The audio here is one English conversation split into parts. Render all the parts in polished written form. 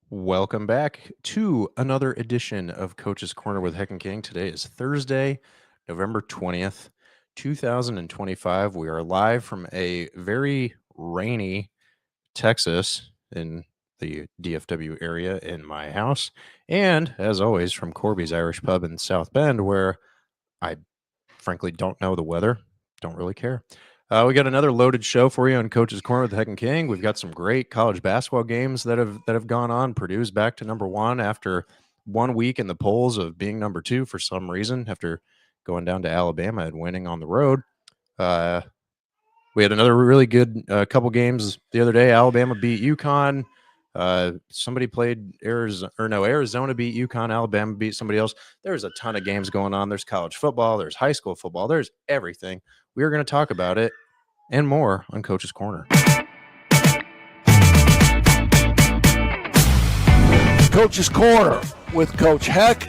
Welcome back to another edition of Coach's Corner with Heck and King. Today is Thursday, November 20th, 2025. We are live from a very rainy Texas in the DFW area in my house. And as always, from Corby's Irish Pub in South Bend, where I frankly don't know the weather, don't really care. We got another loaded show for you on Coach's Corner with Heck and King. We've got some great college basketball games that have gone on. Purdue's back to number one after 1 week in the polls of being number two for some reason after going down to Alabama and winning on the road. We had another really good couple games the other day. Alabama beat UConn. Somebody played Arizona beat UConn. Alabama beat somebody else. There's a ton of games going on. There's college football. There's high school football. There's everything. We are going to talk about it and more on Coach's Corner. Coach's Corner with Coach Heck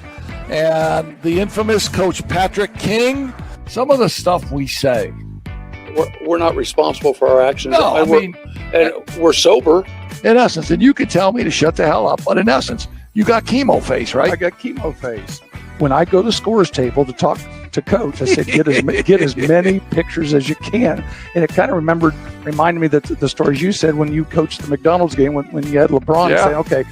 and the infamous Coach Patrick King. Some of the stuff we say. We're not responsible for our actions. No, we're sober. In essence, and you could tell me to shut the hell up, but in essence, you got chemo face, right? I got chemo face. When I go to scores table to talk to coach, I said, get as many pictures as you can. And it kind of reminded me that the stories you said when you coached the McDonald's game, when you had LeBron say, okay,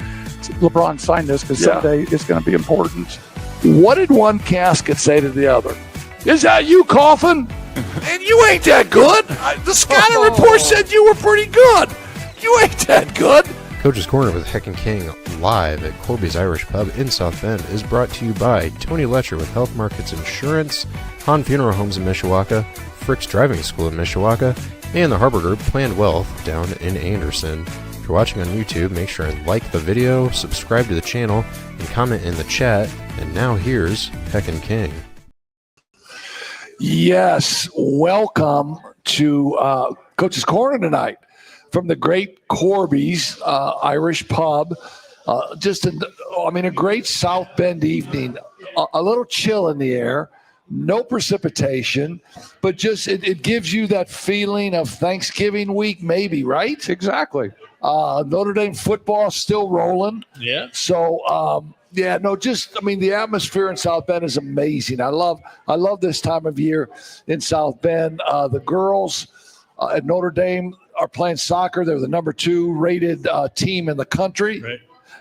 LeBron signed this because someday it's going to be important. What did one casket say to the other? Is that you coughing? And you ain't that good. The scouting report said you were pretty good. You ain't that good. Coach's Corner with Heck and King live at Corby's Irish Pub in South Bend is brought to you by Tony Letcher with Health Markets Insurance, Han Funeral Homes in Mishawaka, Frick's Driving School in Mishawaka, and the Harbor Group Planned Wealth down in Anderson. If you're watching on YouTube, make sure and like the video, subscribe to the channel, and comment in the chat. And now here's Heck and King. Yes, welcome to Coach's Corner tonight from the great Corby's Irish Pub. A great South Bend evening. A little chill in the air, no precipitation, but just it gives you that feeling of Thanksgiving week, maybe, right? Exactly. Notre Dame football still rolling. Yeah. So, the atmosphere in South Bend is amazing. I love this time of year in South Bend. The girls at Notre Dame are playing soccer. They're the number 2 rated team in the country. Right.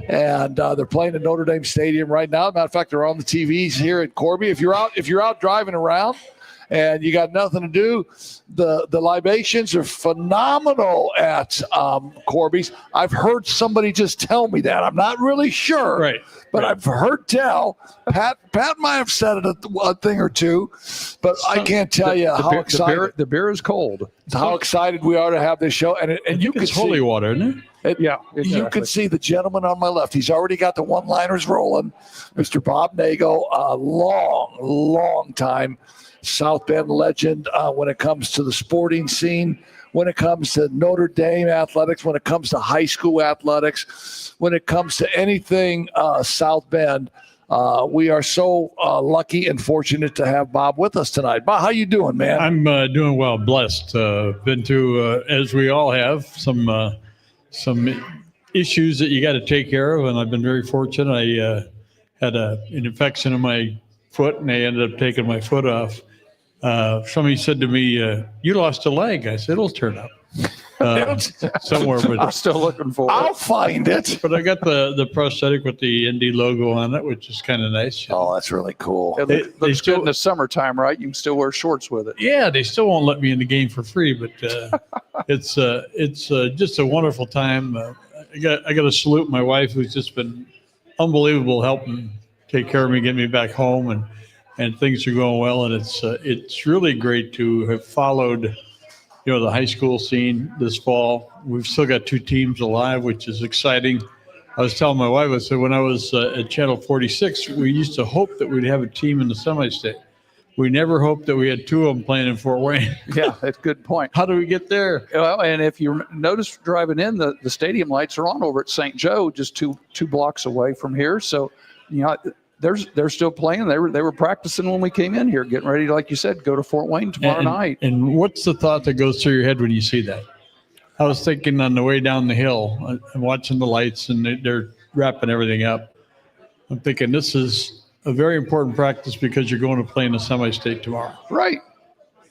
And they're playing at Notre Dame Stadium right now. Matter of fact, they're on the TVs here at Corby. If you're out driving around and you got nothing to do, the libations are phenomenal at Corby's. I've heard somebody just tell me that. I'm not really sure. Right. But I've heard tell. Pat might have said it a thing or two, but I can't tell you how excited. The beer is cold. How excited we are to have this show. And you can It's holy water, isn't it? Yeah. You can see the gentleman on my left. He's already got the one-liners rolling. Mr. Bob Nago, a long time South Bend legend when it comes to the sporting scene, when it comes to Notre Dame athletics, when it comes to high school athletics, when it comes to anything South Bend. We are so lucky and fortunate to have Bob with us tonight. Bob, how you doing, man? I'm doing well, blessed. Been through, as we all have, some issues that you got to take care of, and I've been very fortunate. I had an infection in my foot, and they ended up taking my foot off. Somebody said to me, "You lost a leg." I said, "It'll turn up somewhere." But I'm still looking for it. I'll find it. But I got the prosthetic with the ND logo on it, which is kind of nice. Oh, that's really cool. It They looks still- good in the summertime, right? You can still wear shorts with it. Yeah, they still won't let me in the game for free, but it's just a wonderful time. I got to salute my wife, who's just been unbelievable, helping take care of me, get me back home, and things are going well. And it's really great to have followed, the high school scene this fall. We've still got 2 teams alive, which is exciting. I was telling my wife, I said, when I was at Channel 46, we used to hope that we'd have a team in the semi-state. We never hoped that we had 2 of them playing in Fort Wayne. Yeah, that's a good point. How do we get there? Well, and if you notice driving in, the stadium lights are on over at St. Joe, just two blocks away from here. So, they're still playing. They were practicing when we came in here, getting ready to, like you said, go to Fort Wayne tomorrow night. And what's the thought that goes through your head when you see that? I was thinking on the way down the hill and watching the lights, and they're wrapping everything up, I'm thinking this is a very important practice because you're going to play in the semi-state tomorrow. Right.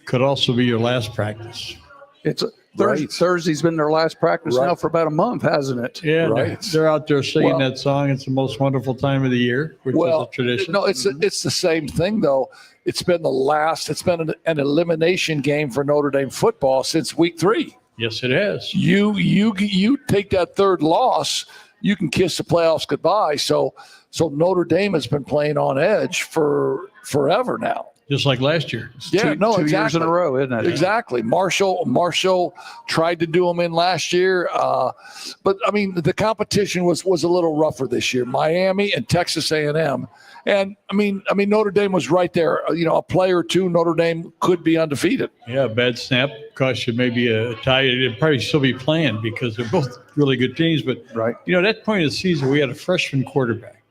Could also be your last practice. It's Right. Thursday's been their last practice Right. now for about a month, hasn't it? Yeah, Right. they're out there singing Well- that song. It's the most wonderful time of the year, which is a tradition. No, it's the same thing though. It's been an elimination game for Notre Dame football since week 3. Yes, it has. You take that third loss, you can kiss the playoffs goodbye. So Notre Dame has been playing on edge for forever now. Just like last year. Yeah, Two exactly. years in a row, isn't it? Exactly. Marshall tried to do them in last year, but I mean the competition was a little rougher this year. Miami and Texas A&M, and I mean Notre Dame was right there. You know, a player or two, Notre Dame could be undefeated. Yeah, bad snap cost you maybe a tie. It'd probably still be playing because they're both really good teams. But, Right. you know, at that point of the season, we had a freshman quarterback,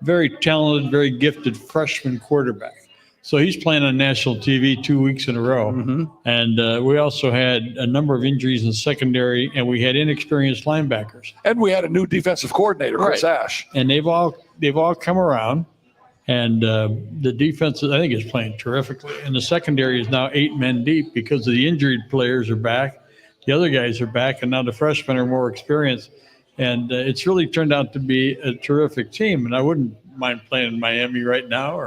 very talented, very gifted freshman quarterback. So he's playing on national TV 2 weeks in a row. Mm-hmm. And we also had a number of injuries in secondary, and we had inexperienced linebackers. And we had a new defensive coordinator, Chris Ash. And they've all come around. And the defense, I think, is playing terrifically. And the secondary is now 8 men deep because the injured players are back. The other guys are back, and now the freshmen are more experienced. And it's really turned out to be a terrific team. And I wouldn't mind playing in Miami right now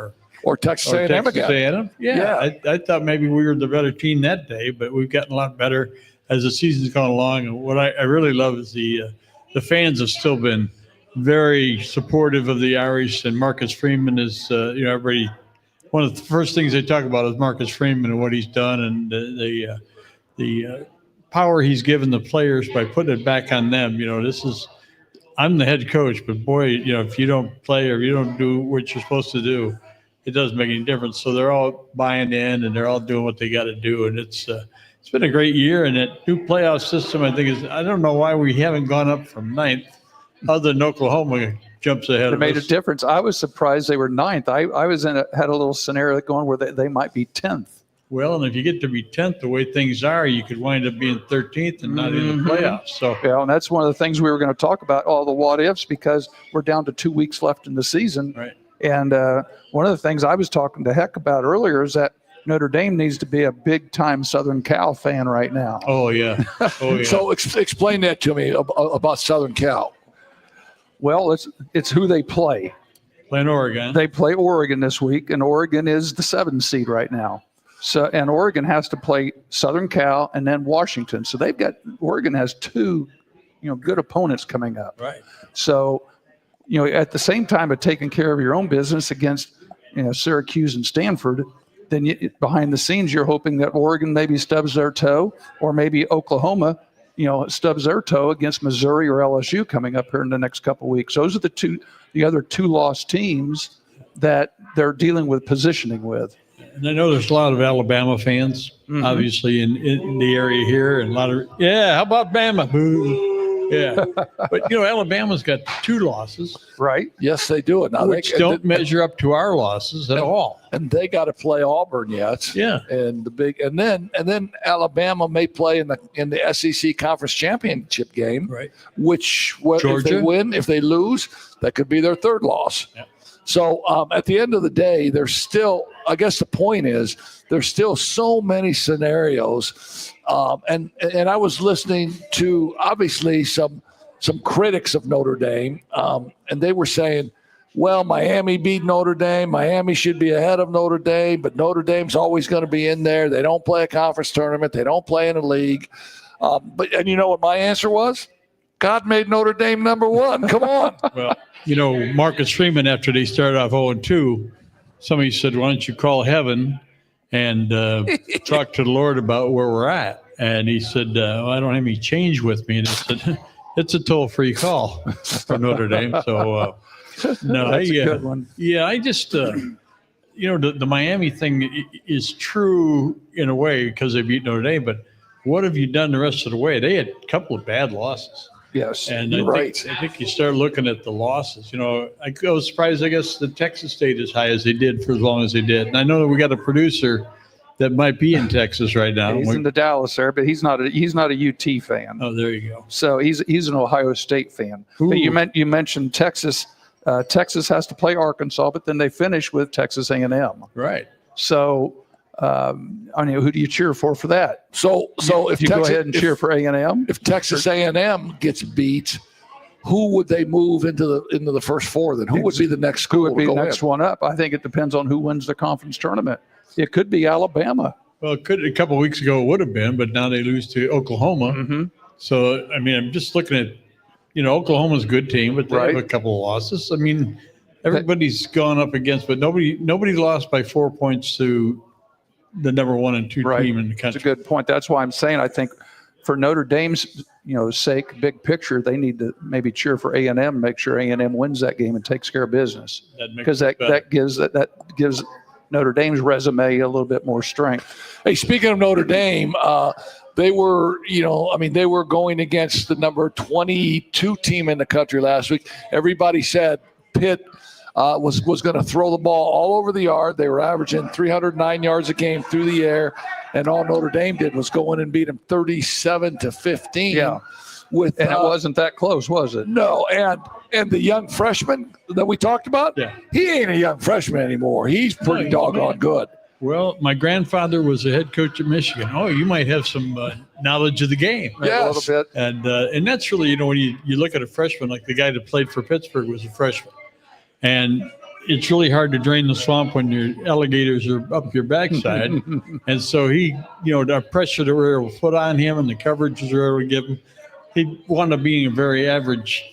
Or Texas A&M Texas again. A&M. Yeah. I thought maybe we were the better team that day, but we've gotten a lot better as the season's gone along. And what I really love is the fans have still been very supportive of the Irish, and Marcus Freeman is, everybody. One of the first things they talk about is Marcus Freeman and what he's done, and the power he's given the players by putting it back on them. You know, I'm the head coach, but boy, you know, if you don't play or you don't do what you're supposed to do, it doesn't make any difference. So they're all buying in and they're all doing what they got to do, and it's been a great year. And that new playoff system, I think, I don't know why we haven't gone up from 9th. Other than Oklahoma jumps ahead It of made a us. difference. I was surprised they were 9th. I was had a little scenario going where they might be 10th. Well, and if you get to be 10th, the way things are, you could wind up being 13th and not in the playoffs. So Yeah, and that's one of the things we were going to talk about, all the what ifs, because we're down to 2 weeks left in the season. right. And one of the things I was talking to Heck about earlier is that Notre Dame needs to be a big-time Southern Cal fan right now. Oh yeah. Oh yeah. So explain that to me about Southern Cal. Well, it's who they play. Playing Oregon. They play Oregon this week, and Oregon is the 7th seed right now. So, and Oregon has to play Southern Cal and then Washington. So Oregon has 2, good opponents coming up. Right. So, at the same time of taking care of your own business against, Syracuse and Stanford, then behind the scenes, you're hoping that Oregon maybe stubs their toe, or maybe Oklahoma, stubs their toe against Missouri or LSU coming up here in the next couple of weeks. Those are the other 2 lost teams that they're dealing with positioning with. And I know there's a lot of Alabama fans, obviously, in the area here, and a lot of how about Bama? Boo. Yeah, but Alabama's got 2 losses, Right. Yes, they do it now. which don't measure up to our losses at all. And they got to play Auburn yet. Yeah. And then Alabama may play in the SEC Conference Championship game, Right. which if they Georgia. win, if they lose, that could be their 3rd loss. Yeah. So at the end of the day, there's still, I guess the point is, there's still so many scenarios. And I was listening to obviously some critics of Notre Dame, and they were saying, well, Miami beat Notre Dame. Miami should be ahead of Notre Dame, but Notre Dame's always going to be in there. They don't play a conference tournament. They don't play in a league. And you know what my answer was? God made Notre Dame number 1. Come on. Well, Marcus Freeman, after they started off 0-2, somebody said, why don't you call heaven and talk to the Lord about where we're at? And he said, I don't have any change with me. And I said, it's a toll-free call from Notre Dame. So, no, That's a good one. Yeah, I just, the Miami thing is true in a way because they beat Notre Dame. But what have you done the rest of the way? They had a couple of bad losses. Yes. And You're I think you start looking at the losses. I was surprised, I guess, that Texas stayed as high as they did for as long as they did. And I know that we got a producer that might be in Texas right now. He's in the Dallas area, but he's not a UT fan. Oh, there you go. So he's an Ohio State fan. But you mentioned Texas. Texas has to play Arkansas, but then they finish with Texas A&M. Right. So, I mean, who do you cheer for that? So if You Texas, go ahead and cheer for A&M. if Texas A&M gets beat, who would they move into the first four? Then who would be the next Who school would be to the go next in? one up? I think it depends on who wins the conference tournament. It could be Alabama. Well, a couple of weeks ago it would have been, but now they lose to Oklahoma. Mm-hmm. So, I mean, I'm just looking at, Oklahoma's a good team, but they Right. have a couple of losses. I mean, everybody's gone up against, but nobody lost by 4 points to the number 1 and 2 Right. team in the That's a country. good point. That's why I'm saying I think for Notre Dame's sake, big picture, they need to maybe cheer for A&M, make sure A&M wins that game and takes care of business, That makes because it better. that gives Notre Dame's resume a little bit more strength. Hey, speaking of Notre Dame, they were, they were going against the number 22 team in the country last week. Everybody said Pitt was going to throw the ball all over the yard. They were averaging 309 yards a game through the air, and all Notre Dame did was go in and beat them 37-15. Yeah. With And it wasn't that close, was it? no, and the young freshman that we talked about, Yeah. he ain't a young freshman anymore. He's pretty No, doggone man. good. Well, my grandfather was the head coach at Michigan. Oh, you might have some knowledge of the game. Yeah. A Yes. little bit. And that's really, when you look at a freshman, like the guy that played for Pittsburgh was a freshman. And it's really hard to drain the swamp when your alligators are up your backside. And so he, the pressure that we're able to put on him and the coverages we were able to give him, he wound up being a very average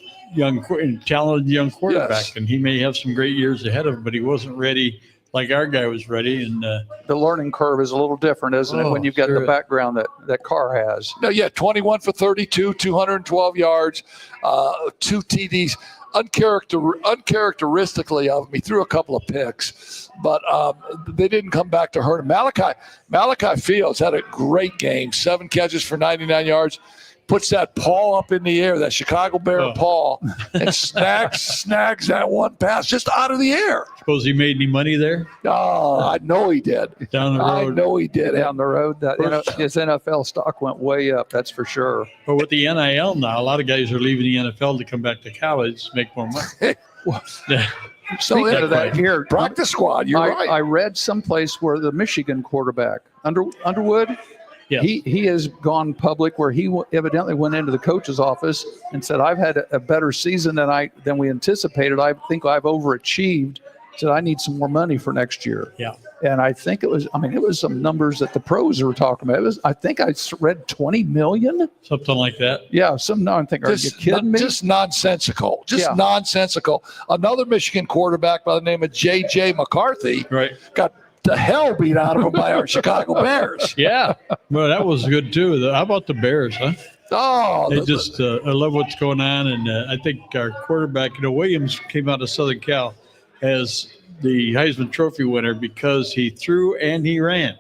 talented young quarterback. Yes. And he may have some great years ahead of him, but he wasn't ready like our guy was ready. And The learning curve is a little different, isn't it, Oh, when you've got sure the is. background that Carr has? No, yeah, 21 for 32, 212 yards, 2 TDs. Uncharacteristically of him, he threw a couple of picks, but they didn't come back to hurt him. Malachi Fields had a great game, 7 catches for 99 yards. Puts that paw up in the air, that Chicago Bear paw, and snags that one pass just out of the air. suppose he made any money there Oh, I know he did. down the I road. know he did. Down the road, his NFL stock went way up, that's for sure. But with the NIL now, a lot of guys are leaving the NFL to come back to college to make more money. So Speaking of that, here, practice squad. You're right. I read someplace where the Michigan quarterback, Underwood, Yeah. he has gone public where he evidently went into the coach's office and said, "I've had a better season than we anticipated. I think I've overachieved. Said I need some more money for next year." Yeah. And I think it was some numbers that the pros were talking about. I think I read 20 million. Something like that. Yeah. I'm thinking, are you kidding me? Just nonsensical. Yeah. Nonsensical. Another Michigan quarterback by the name of J.J. McCarthy Right. got the hell beat out of him by our Chicago Bears. Yeah. Well, that was good too. How about the Bears, huh? Oh, They just, I love what's going on. And I think our quarterback, Williams came out of Southern Cal as the Heisman Trophy winner because he threw and he ran.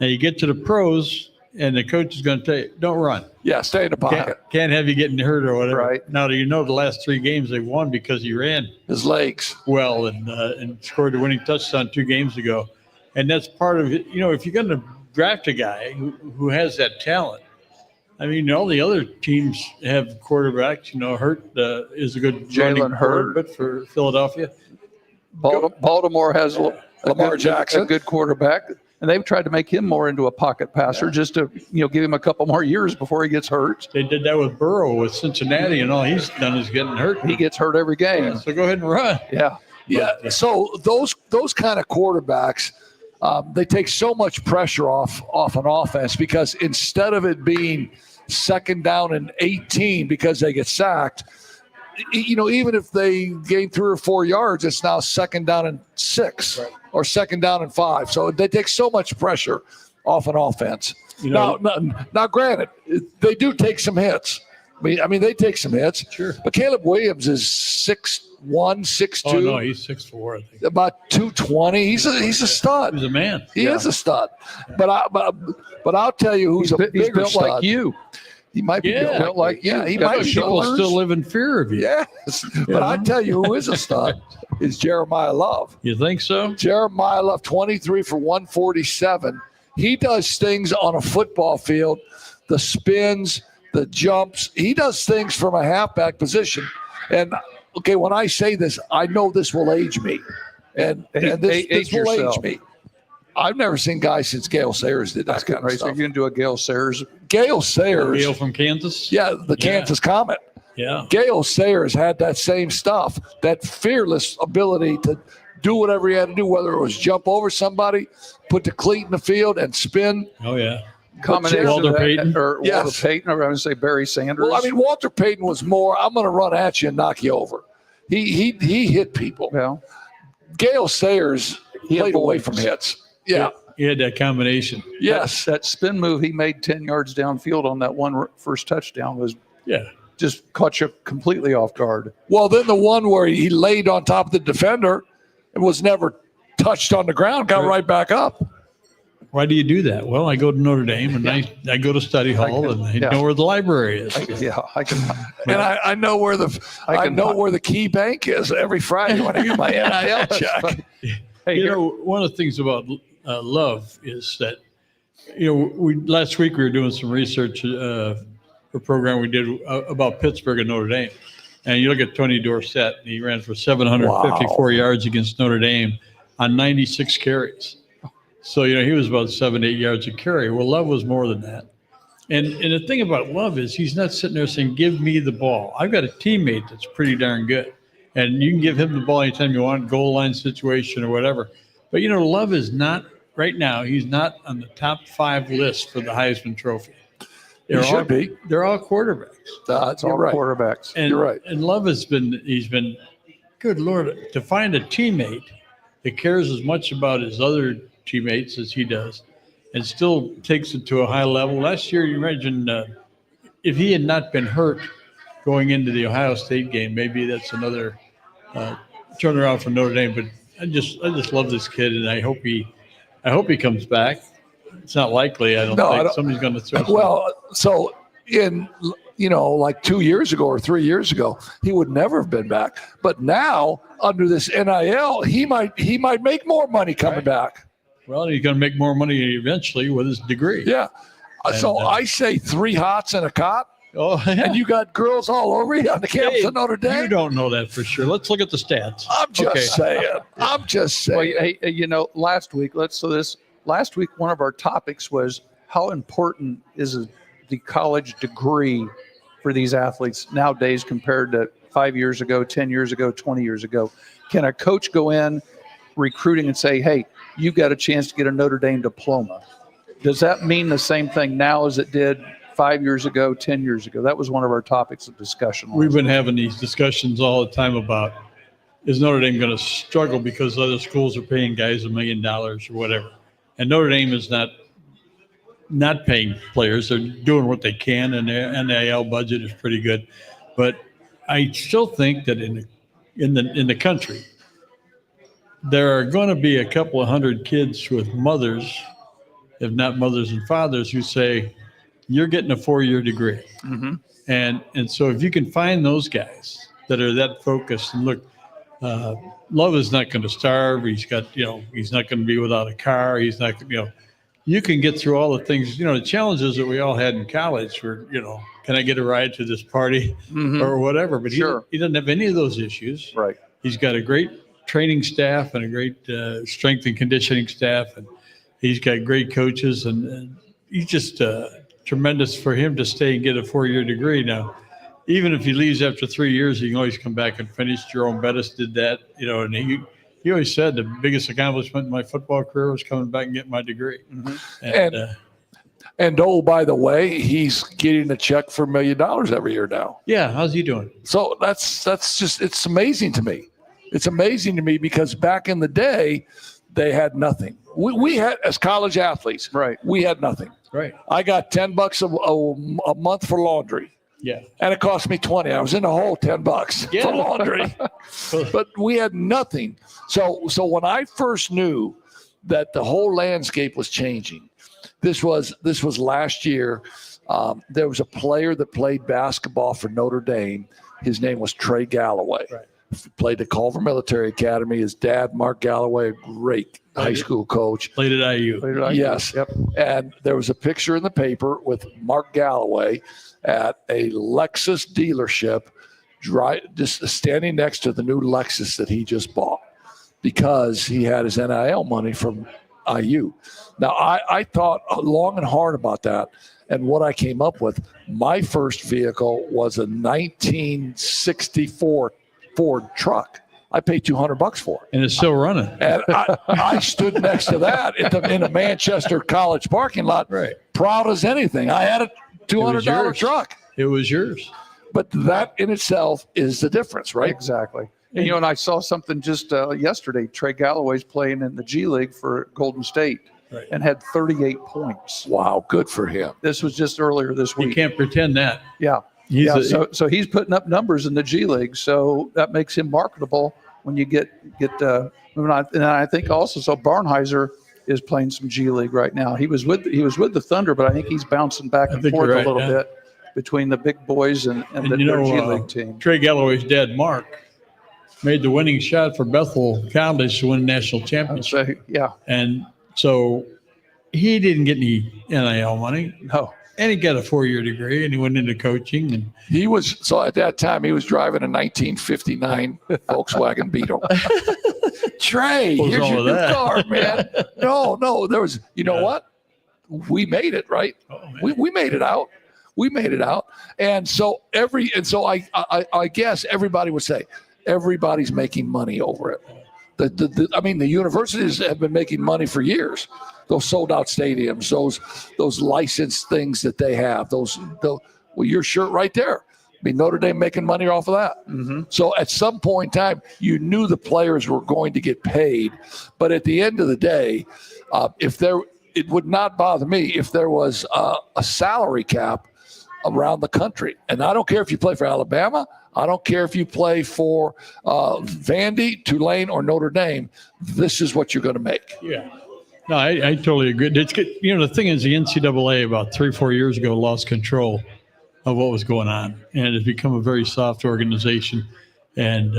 Now you get to the pros and the coach is going to tell you, don't run. yeah, stay in the pocket. Can't have you getting hurt or whatever. Right. Now, the last 3 games they won because he ran His legs. well and scored the winning touchdown 2 games ago. And that's part of it. If you're going to draft a guy who has that talent, I mean, all the other teams have quarterbacks. Hurt Is a good Jalen running Hurd. quarterback for Philadelphia. Baltimore has Lamar Jackson. a good quarterback, and they've tried to make him more into a pocket passer just to give him a couple more years before he gets hurt. They did that with Burrow with Cincinnati, and all he's done is getting hurt. He gets hurt every game. So go ahead and run. Yeah. Yeah. So those kind of quarterbacks, they take so much pressure off an offense because instead of it being 2nd down and 18 because they get sacked, even if they gain 3 or 4 yards, it's now 2nd down and 6 or 2nd down and 5. So they take so much pressure off an offense. Now, granted, they do take some hits. I mean, they take some hits. Sure. But Caleb Williams is 6'1", 6'2". Oh no, he's 6'4", I think. About 220. He's a stud. He's a man. He is a stud. But I'll tell you who's a He's bigger built stud. like you. He might be Yeah. built like you. Yeah, he But might be people built. still live in fear of you. Yes. But I tell you who is a stud is Jeremiah Love. You think so? Jeremiah Love, 23 for 147. He does things on a football field, the spins, the jumps. He does things from a halfback position. And, okay, when I say this, I know this will age me. And this Age will yourself. age me. I've never seen guys since Gale Sayers did that kind of Right, so stuff. you're going to do a Gale Sayers. Gale Sayers, Gail from Kansas. yeah, the Kansas Comet. Yeah. Gale Sayers had that same stuff, that fearless ability to do whatever he had to do, whether it was jump over somebody, put the cleat in the field, and spin. Oh yeah. Combination Walter of that, Payton? or Yes. Walter Payton, or I would say Barry Sanders. Well, I mean, Walter Payton was more, I'm going to run at you and knock you over. He hit people. well, Gale Sayers He played away avoids. from hits. Yeah. He had that combination. Yes. that spin move he made 10 yards downfield on that first touchdown was Yeah. just caught you completely off guard. Well, then the one where he laid on top of the defender and was never touched on the ground, got right back up. Why do you do that? Well, I go to Notre Dame and I go to study hall and I know where the library is. I can. And I know where where the key bank is every Friday when I get my NIL check. Hey, You here- know, one of the things about Love is that, last week we were doing some research for a program we did about Pittsburgh and Notre Dame. And you look at Tony Dorsett, he ran for 754 yards against Notre Dame on 96 carries. So, he was about 7-8 yards a carry. Well, Love was more than that. And the thing about Love is he's not sitting there saying, give me the ball. I've got a teammate that's pretty darn good. And you can give him the ball anytime you want, goal line situation or whatever. But, Love is not, right now, he's not on the top 5 list for the Heisman Trophy. He should be. They're all quarterbacks. It's all You're right. quarterbacks. And, You're right. And Love he's been, good Lord, to find a teammate that cares as much about his other teammates as he does and still takes it to a high level. Last year, you imagine if he had not been hurt going into the Ohio State game, maybe that's another turnaround for Notre Dame. But I just love this kid, and I hope he comes back. It's not likely. I don't think somebody's going to throw. Well, so in like 2 years ago or 3 years ago, he would never have been back. But now under this NIL, he might make more money coming back. Well, he's going to make more money eventually with his degree. Yeah. So And, I say 3 hots and a cot, Oh, yeah. and you got girls all over you on the campus Hey, of Notre Dame. You don't know that for sure. Let's look at the stats. I'm just Okay. saying. I'm just Well, saying. hey, last week, last week, one of our topics was how important is the college degree for these athletes nowadays compared to 5 years ago, 10 years ago, 20 years ago. Can a coach go in recruiting and say, hey, you got a chance to get a Notre Dame diploma? Does that mean the same thing now as it did 5 years ago, 10 years ago? That was one of our topics of discussion. We've been having these discussions all the time about, is Notre Dame going to struggle because other schools are paying guys $1 million or whatever? And Notre Dame is not paying players. They're doing what they can, and their NIL budget is pretty good. But I still think that in the country, there are going to be a couple of hundred kids with mothers, if not mothers and fathers, who say, you're getting a 4-year degree. Mhm. And so if you can find those guys that are that focused, and look, Love is not going to starve. He's got, he's not going to be without a car. He's not, you can get through all the things, the challenges that we all had in college were, can I get a ride to this party or whatever? But Sure. he doesn't have any of those issues. Right. He's got a great training staff and a great strength and conditioning staff. And he's got great coaches, and he's just tremendous for him to stay and get a 4-year degree. Now, even if he leaves after 3 years, he can always come back and finish. Jerome Bettis did that, and he always said the biggest accomplishment in my football career was coming back and getting my degree. And oh, by the way, he's getting a check for $1 million every year now. Yeah, how's he doing? So that's just, it's amazing to me. It's amazing to me because back in the day, they had nothing. We had, as college athletes, Right. we had nothing. Right. I got $10 a month for laundry, Yeah. and it cost me 20. I was in the hole $10 Yeah. for laundry, but we had nothing. So when I first knew that the whole landscape was changing, this was last year. There was a player that played basketball for Notre Dame. His name was Trey Galloway. Right. Played at Culver Military Academy. His dad, Mark Galloway, a great high school coach. Played at IU. Yes. Yep. And there was a picture in the paper with Mark Galloway at a Lexus dealership, just standing next to the new Lexus that he just bought because he had his NIL money from IU. Now, I thought long and hard about that. And what I came up with, my first vehicle was a 1964 Ford truck. I paid $200 for it. And it's still running. And I stood next to that in a Manchester College parking lot, Right. proud as anything. I had a $200 yours. truck. It was yours. But that in itself is the difference, right? Exactly. And, and I saw something just yesterday. Trey Galloway's playing in the G League for Golden State Right. and had 38 points. Wow, good for him. This was just earlier this You week. can't pretend that. Yeah. He's So he's putting up numbers in the G League. So that makes him marketable when you get moving on. And I think also, so Barnheiser is playing some G League right now. He was with the Thunder, but I think he's bouncing back I and think forth you're a right, little yeah. bit between the big boys and the you know, G League team. Trey Galloway's dad, Mark, made the winning shot for Bethel College to win the national championship. So, yeah, And so he didn't get any NIL money. no. And he got a 4-year degree and he went into coaching. And He was, so at that time, he was driving a 1959 Volkswagen Beetle. Trey, What was here's all your of new that? car, man. No, there was, you know what? We made it, right? oh, man. We made it out. We made it out. And so I guess everybody would say everybody's making money over it. The universities have been making money for years. Those sold out stadiums, those licensed things that they have, well, your shirt right there. I mean, Notre Dame making money off of that. Mm-hmm. So at some point in time, you knew the players were going to get paid. But at the end of the day, it would not bother me if there was a salary cap around the country. And I don't care if you play for Alabama. I don't care if you play for Vandy, Tulane, or Notre Dame. This is what you're going to make. Yeah. No, I totally agree. It's good. You know, the thing is the NCAA about 3-4 years ago lost control of what was going on. And it has become a very soft organization. And,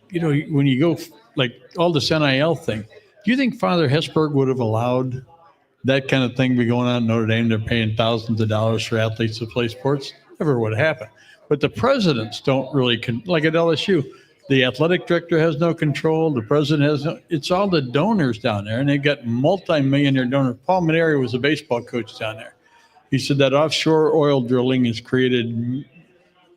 you know, when you go like all this NIL thing, do you think Father Hesburgh would have allowed that kind of thing to be going on in Notre Dame? They're paying thousands of dollars for athletes to play sports. Never would happen. But the presidents don't really, like at LSU, the athletic director has no control. The president has no, it's all the donors down there, and they've got multi-millionaire donors. Paul Maneri was a baseball coach down there. He said that offshore oil drilling has created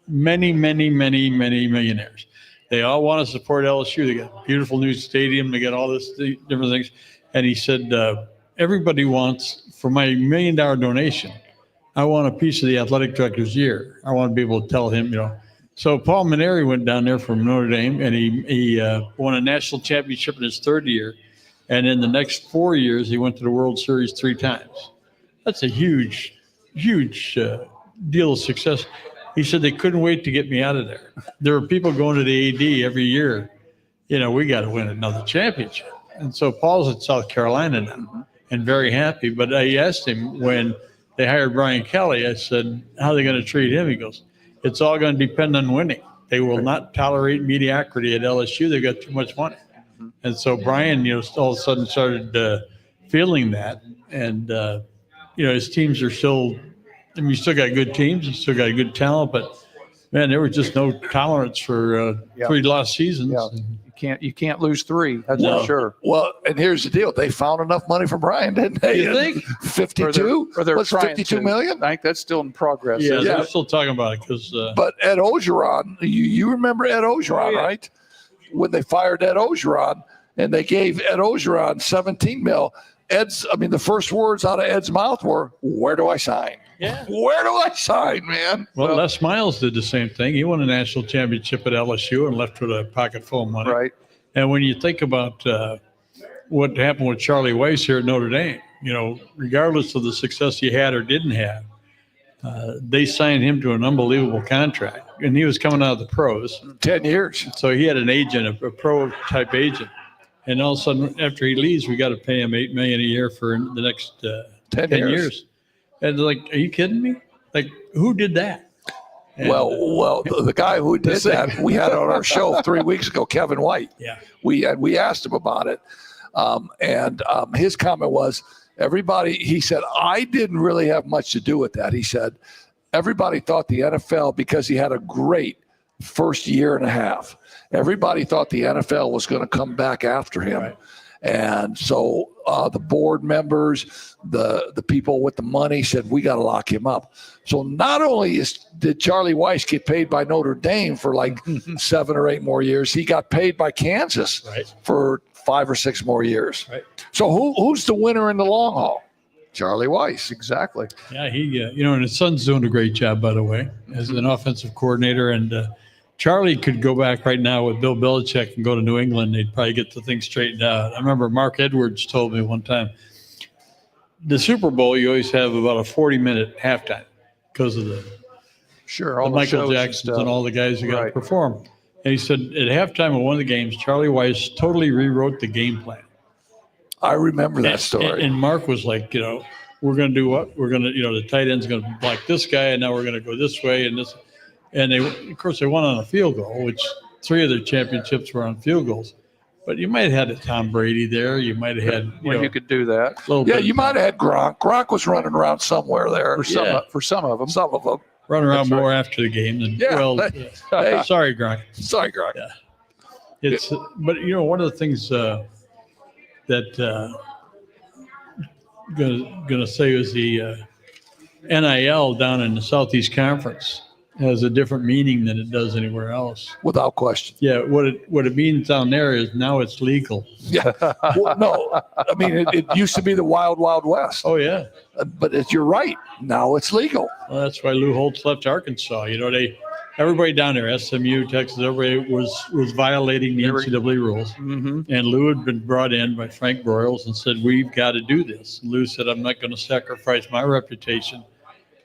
many, many, many, many millionaires. They all want to support LSU. They got a beautiful new stadium. They got all this different things. And he said, everybody wants, for my $1 million donation, I want a piece of the athletic director's year. I want to be able to tell him, you know. So Paul Maneri went down there from Notre Dame, and he won a national championship in his third year. And in the next 4 years, he went to the World Series 3 times. That's a huge, huge deal of success. He said they couldn't wait to get me out of there. There were people going to the AD every year. You know, we got to win another championship. And so Paul's at South Carolina now and very happy. But I asked him when they hired Brian Kelly, I said, how are they going to treat him? He goes, it's all going to depend on winning. They will not tolerate mediocrity at LSU. They've got too much money. And so Brian, you know, all of a sudden started feeling that. And, you know, his teams are still, I mean, you still got good teams. You still got a good talent. But, man, there was just no tolerance for 3 lost seasons. Yeah. You can't lose 3. That's No. for sure. Well, and here's the deal. They found enough money for Brian, didn't they? You think? 52? Or they're What's trying 52 to. million? I think that's still in progress. Yeah, Yeah. they're still talking about it because But Ed Ogeron, you remember Ed Ogeron, right? When they fired Ed Ogeron and they gave Ed Ogeron 17 mil, the first words out of Ed's mouth were, where do I sign? Yeah. Where do I sign, man? well, Les Miles did the same thing. He won a national championship at LSU and left with a pocket full of money. Right. And when you think about what happened with Charlie Weiss here at Notre Dame, you know, regardless of the success he had or didn't have, they signed him to an unbelievable contract. And he was coming out of the pros. 10 years. So he had an agent, a pro-type agent. And all of a sudden, after he leaves, we got to pay him $8 million a year for the next 10 10 years. years. And they're like, are you kidding me? Like, who did that? And, Well, the guy who did that, we had on our show 3 weeks ago, Kevin White. yeah. We asked him about it, and his comment was, everybody. He said, I didn't really have much to do with that. He said, everybody thought the NFL, because he had a great first year and a half, everybody thought the NFL was going to come back after him. Right. And so the board members, the people with the money said, we got to lock him up. So not only did Charlie Weiss get paid by Notre Dame for like 7 or 8 more years, he got paid by Kansas Right. for 5 or 6 more years. Right. So who's the winner in the long haul? Charlie Weiss. Exactly. Yeah, he, and his son's doing a great job, by the way, as an offensive coordinator. And Charlie could go back right now with Bill Belichick and go to New England. They'd probably get the thing straightened out. I remember Mark Edwards told me one time, the Super Bowl, you always have about a 40-minute halftime because of the Sure. All the Michael shows and Jacksons stuff. and all the guys who got to Right. perform. And he said at halftime of one of the games, Charlie Weiss totally rewrote the game plan. I remember that story. And Mark was like, we're going to do what? We're going to, the tight end's going to block this guy, and now we're going to go this way and this. And they, of course, they won on a field goal, which 3 of their championships were on field goals. But you might have had a Tom Brady there. You might have had, When you could do that a little Yeah, bit you might have had Gronk. Gronk was running around somewhere there. for some Yeah. for some of them. Some of them. run around That's more after the game than Yeah. Hey. Sorry, Gronk. Sorry, Gronk. Yeah. It's but one of the things that gonna say is the NIL down in the Southeast Conference has a different meaning than it does anywhere else. Without question. Yeah, what it means down there is now it's legal. Yeah. Well, no, I mean, it used to be the wild, wild west. Oh yeah, But you're right. Now it's legal. well, that's why Lou Holtz left Arkansas. Everybody down there, SMU, Texas, everybody was violating the NCAA rules. Mm-hmm. And Lou had been brought in by Frank Broyles and said, we've got to do this. And Lou said, I'm not going to sacrifice my reputation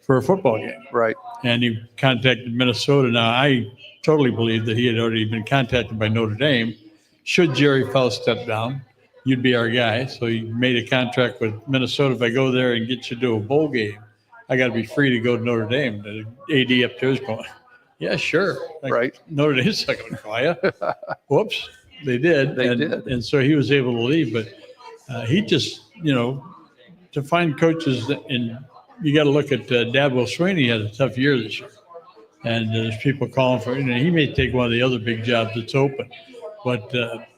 for a football game. Right. And he contacted Minnesota. Now, I totally believe that he had already been contacted by Notre Dame. Should Jerry Faust step down, you'd be our guy. So he made a contract with Minnesota. If I go there and get you to a bowl game, I got to be free to go to Notre Dame. The AD up there is going, yeah, sure. Like, Right. Notre Dame's not going to call you. Whoops. They did. They and, did. And so he was able to leave. But he just, to find coaches, and you got to look at Dabo Swinney had a tough year this year. And there's people calling for, he may take one of the other big jobs that's open. But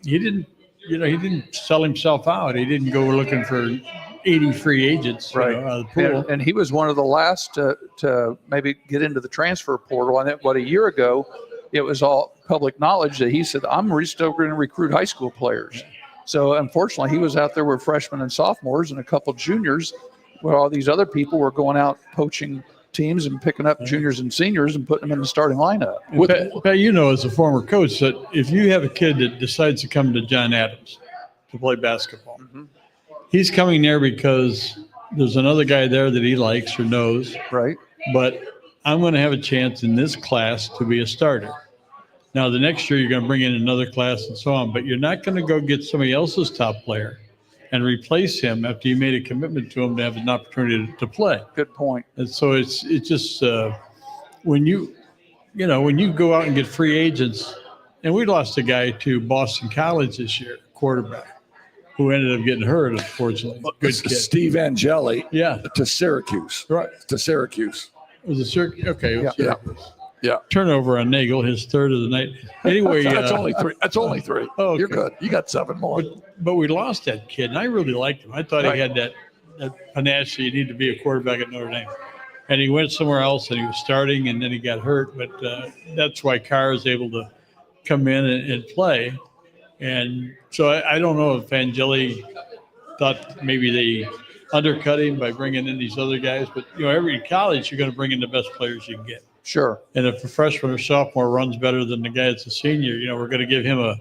he didn't sell himself out. He didn't go looking for 80 free agents Right. out of the pool. And he was one of the last to maybe get into the transfer portal. And a year ago, it was all public knowledge that he said, I'm still going to recruit high school players. So unfortunately, he was out there with freshmen and sophomores and a couple juniors, where all these other people were going out poaching teams and picking up juniors and seniors and putting them in the starting lineup. Pat, as a former coach, that if you have a kid that decides to come to John Adams to play basketball, he's coming there because there's another guy there that he likes or knows, Right. but I'm going to have a chance in this class to be a starter. Now, the next year, you're going to bring in another class and so on, but you're not going to go get somebody else's top player and replace him after you made a commitment to him to have an opportunity to play. Good point. And so it's just when you go out and get free agents, and we lost a guy to Boston College this year, quarterback, who ended up getting hurt, unfortunately. Good kid. Steve Angeli Yeah, to Syracuse. right. To Syracuse. It was a okay. It was Yeah. Syracuse. Yeah. Turnover on Nagel, his third of the night. Anyway, That's only 3. That's only 3. Oh, okay. You're good. You got 7 more. But we lost that kid, and I really liked him. I thought Right. he had that panache you need to be a quarterback at Notre Dame. And he went somewhere else, and he was starting, and then he got hurt. But that's why Carr is able to come in and play. And so I don't know if Angeli thought maybe they undercut him by bringing in these other guys. But, every college, you're going to bring in the best players you can get. Sure. And if a freshman or sophomore runs better than the guy that's a senior, we're going to give him a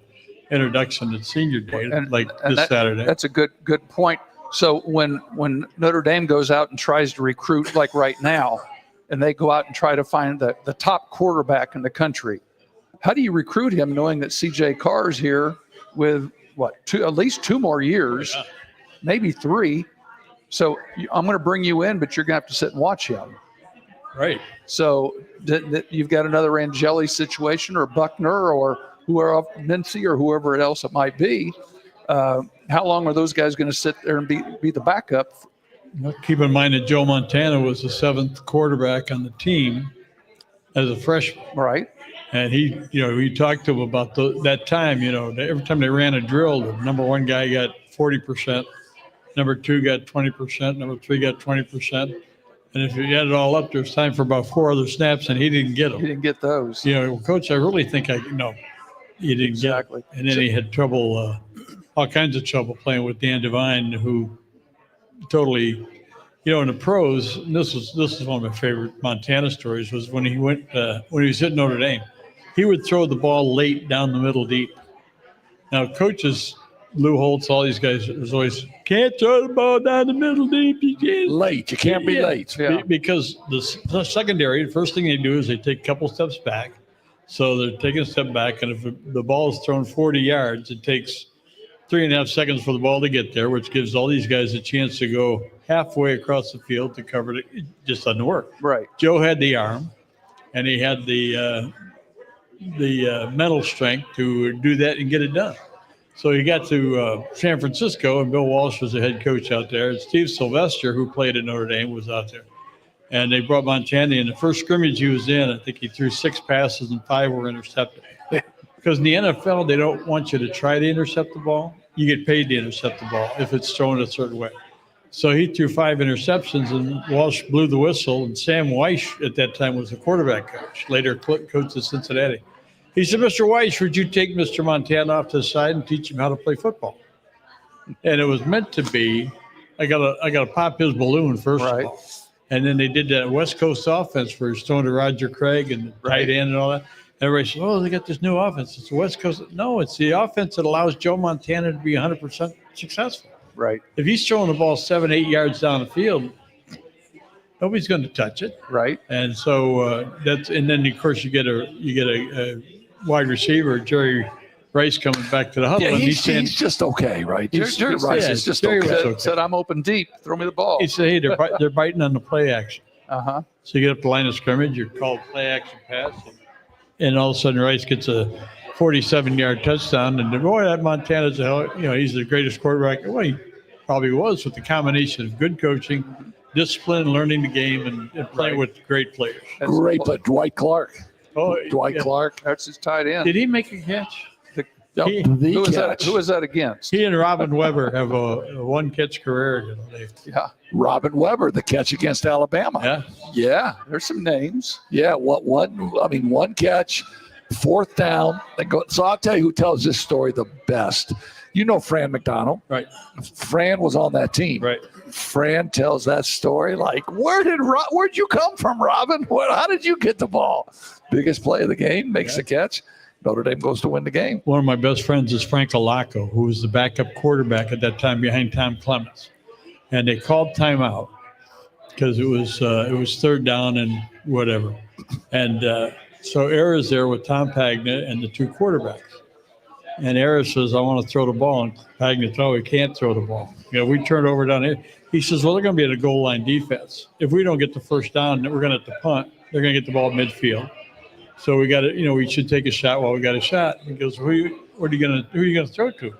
introduction at senior day, And this that- Saturday. That's a good point. So when Notre Dame goes out and tries to recruit, like right now, and they go out and try to find the top quarterback in the country, how do you recruit him knowing that CJ Carr's here with at least 2 more years, Yeah. maybe 3? So I'm going to bring you in, but you're going to have to sit and watch him. Right. So you've got another Angeli situation or Buckner or whoever, Mincy or whoever else it might be. How long are those guys going to sit there and be the backup? Keep in mind that Joe Montana was the 7th quarterback on the team as a freshman. Right. And he talked to him about that time, every time they ran a drill, the number 1 guy got 40%, number 2 got 20%, number 3 got 20%. And if you add it all up, there's time for about 4 other snaps, and he didn't get them. He didn't get those. Coach, I really think he didn't Exactly. get them. And then he had trouble, all kinds of trouble playing with Dan Devine, who totally, in the pros, and this is one of my favorite Montana stories, was when he went, when he was at Notre Dame, he would throw the ball late down the middle deep. Now, coaches, Lou Holtz, all these guys, was always, can't throw the ball down the middle deep. Late. You can't be late. Yeah. Because the secondary, the first thing they do is they take a couple steps back. So they're taking a step back, and if the ball is thrown 40 yards, it takes 3.5 seconds for the ball to get there, which gives all these guys a chance to go halfway across the field to cover it. It just doesn't work. Right. Joe had the arm, and he had the mental strength to do that and get it done. So he got to San Francisco, and Bill Walsh was the head coach out there. And Steve Sylvester, who played at Notre Dame, was out there. And they brought Montana in. The first scrimmage he was in, I think he threw 6 passes and 5 were intercepted. Because in the NFL, they don't want you to try to intercept the ball. You get paid to intercept the ball if it's thrown a certain way. So he threw 5 interceptions, and Walsh blew the whistle. And Sam Weish at that time was the quarterback coach, later coach at Cincinnati. He said, Mr. Weish, would you take Mr. Montana off to the side and teach him how to play football? And it was meant to be, I gotta pop his balloon first Right. of all. And then they did that West Coast offense where he's throwing to Roger Craig and the tight end and all that. Everybody said, oh, they got this new offense. It's the West Coast. No, it's the offense that allows Joe Montana to be 100% successful. Right. If he's throwing the ball 7-8 yards down the field, nobody's going to touch it. Right. And so and then of course you get a wide receiver, Jerry Rice, coming back to the huddle. Yeah, and he's saying, just okay, right? He's- Jerry Rice yeah, is just Jerry was okay. okay. Said, I'm open deep. Throw me the ball. he said, hey, they're biting on the play action. Uh-huh. So you get up the line of scrimmage, you're called play action pass, and all of a sudden Rice gets a 47-yard touchdown. And boy, that Montana's he's the greatest quarterback. Well, he probably was, with the combination of good coaching, discipline, learning the game, and playing with great players. Great, but Dwight Clark. Oh, Dwight yeah. Clark. That's his tight end. Did he make a catch? No, He- the Who was that? catch. Who was that against? He and Robin Weber have a one-catch career. Yeah. Robin Weber, the catch against Alabama. Yeah. Yeah. There's some names. Yeah, one catch, 4th down. So I'll tell you who tells this story the best. You know Fran McDonald. Right. Fran was on that team. Right. Fran tells that story like, where'd you come from, Robin? How did you get the ball? Biggest play of the game, makes the catch. Notre Dame goes to win the game. One of my best friends is Frank Alaco, who was the backup quarterback at that time behind Tom Clements. And they called timeout because it was 3rd down and whatever. And so Era's there with Tom Pagna and the 2 quarterbacks. And Era says, I want to throw the ball. And Pagna, no, he can't throw the ball. We turn over down here. He says, well, they're going to be at a goal line defense. If we don't get the first down, we're going to have to punt. They're going to get the ball midfield. So we got to, we should take a shot while we got a shot. He goes, who are you going to throw to?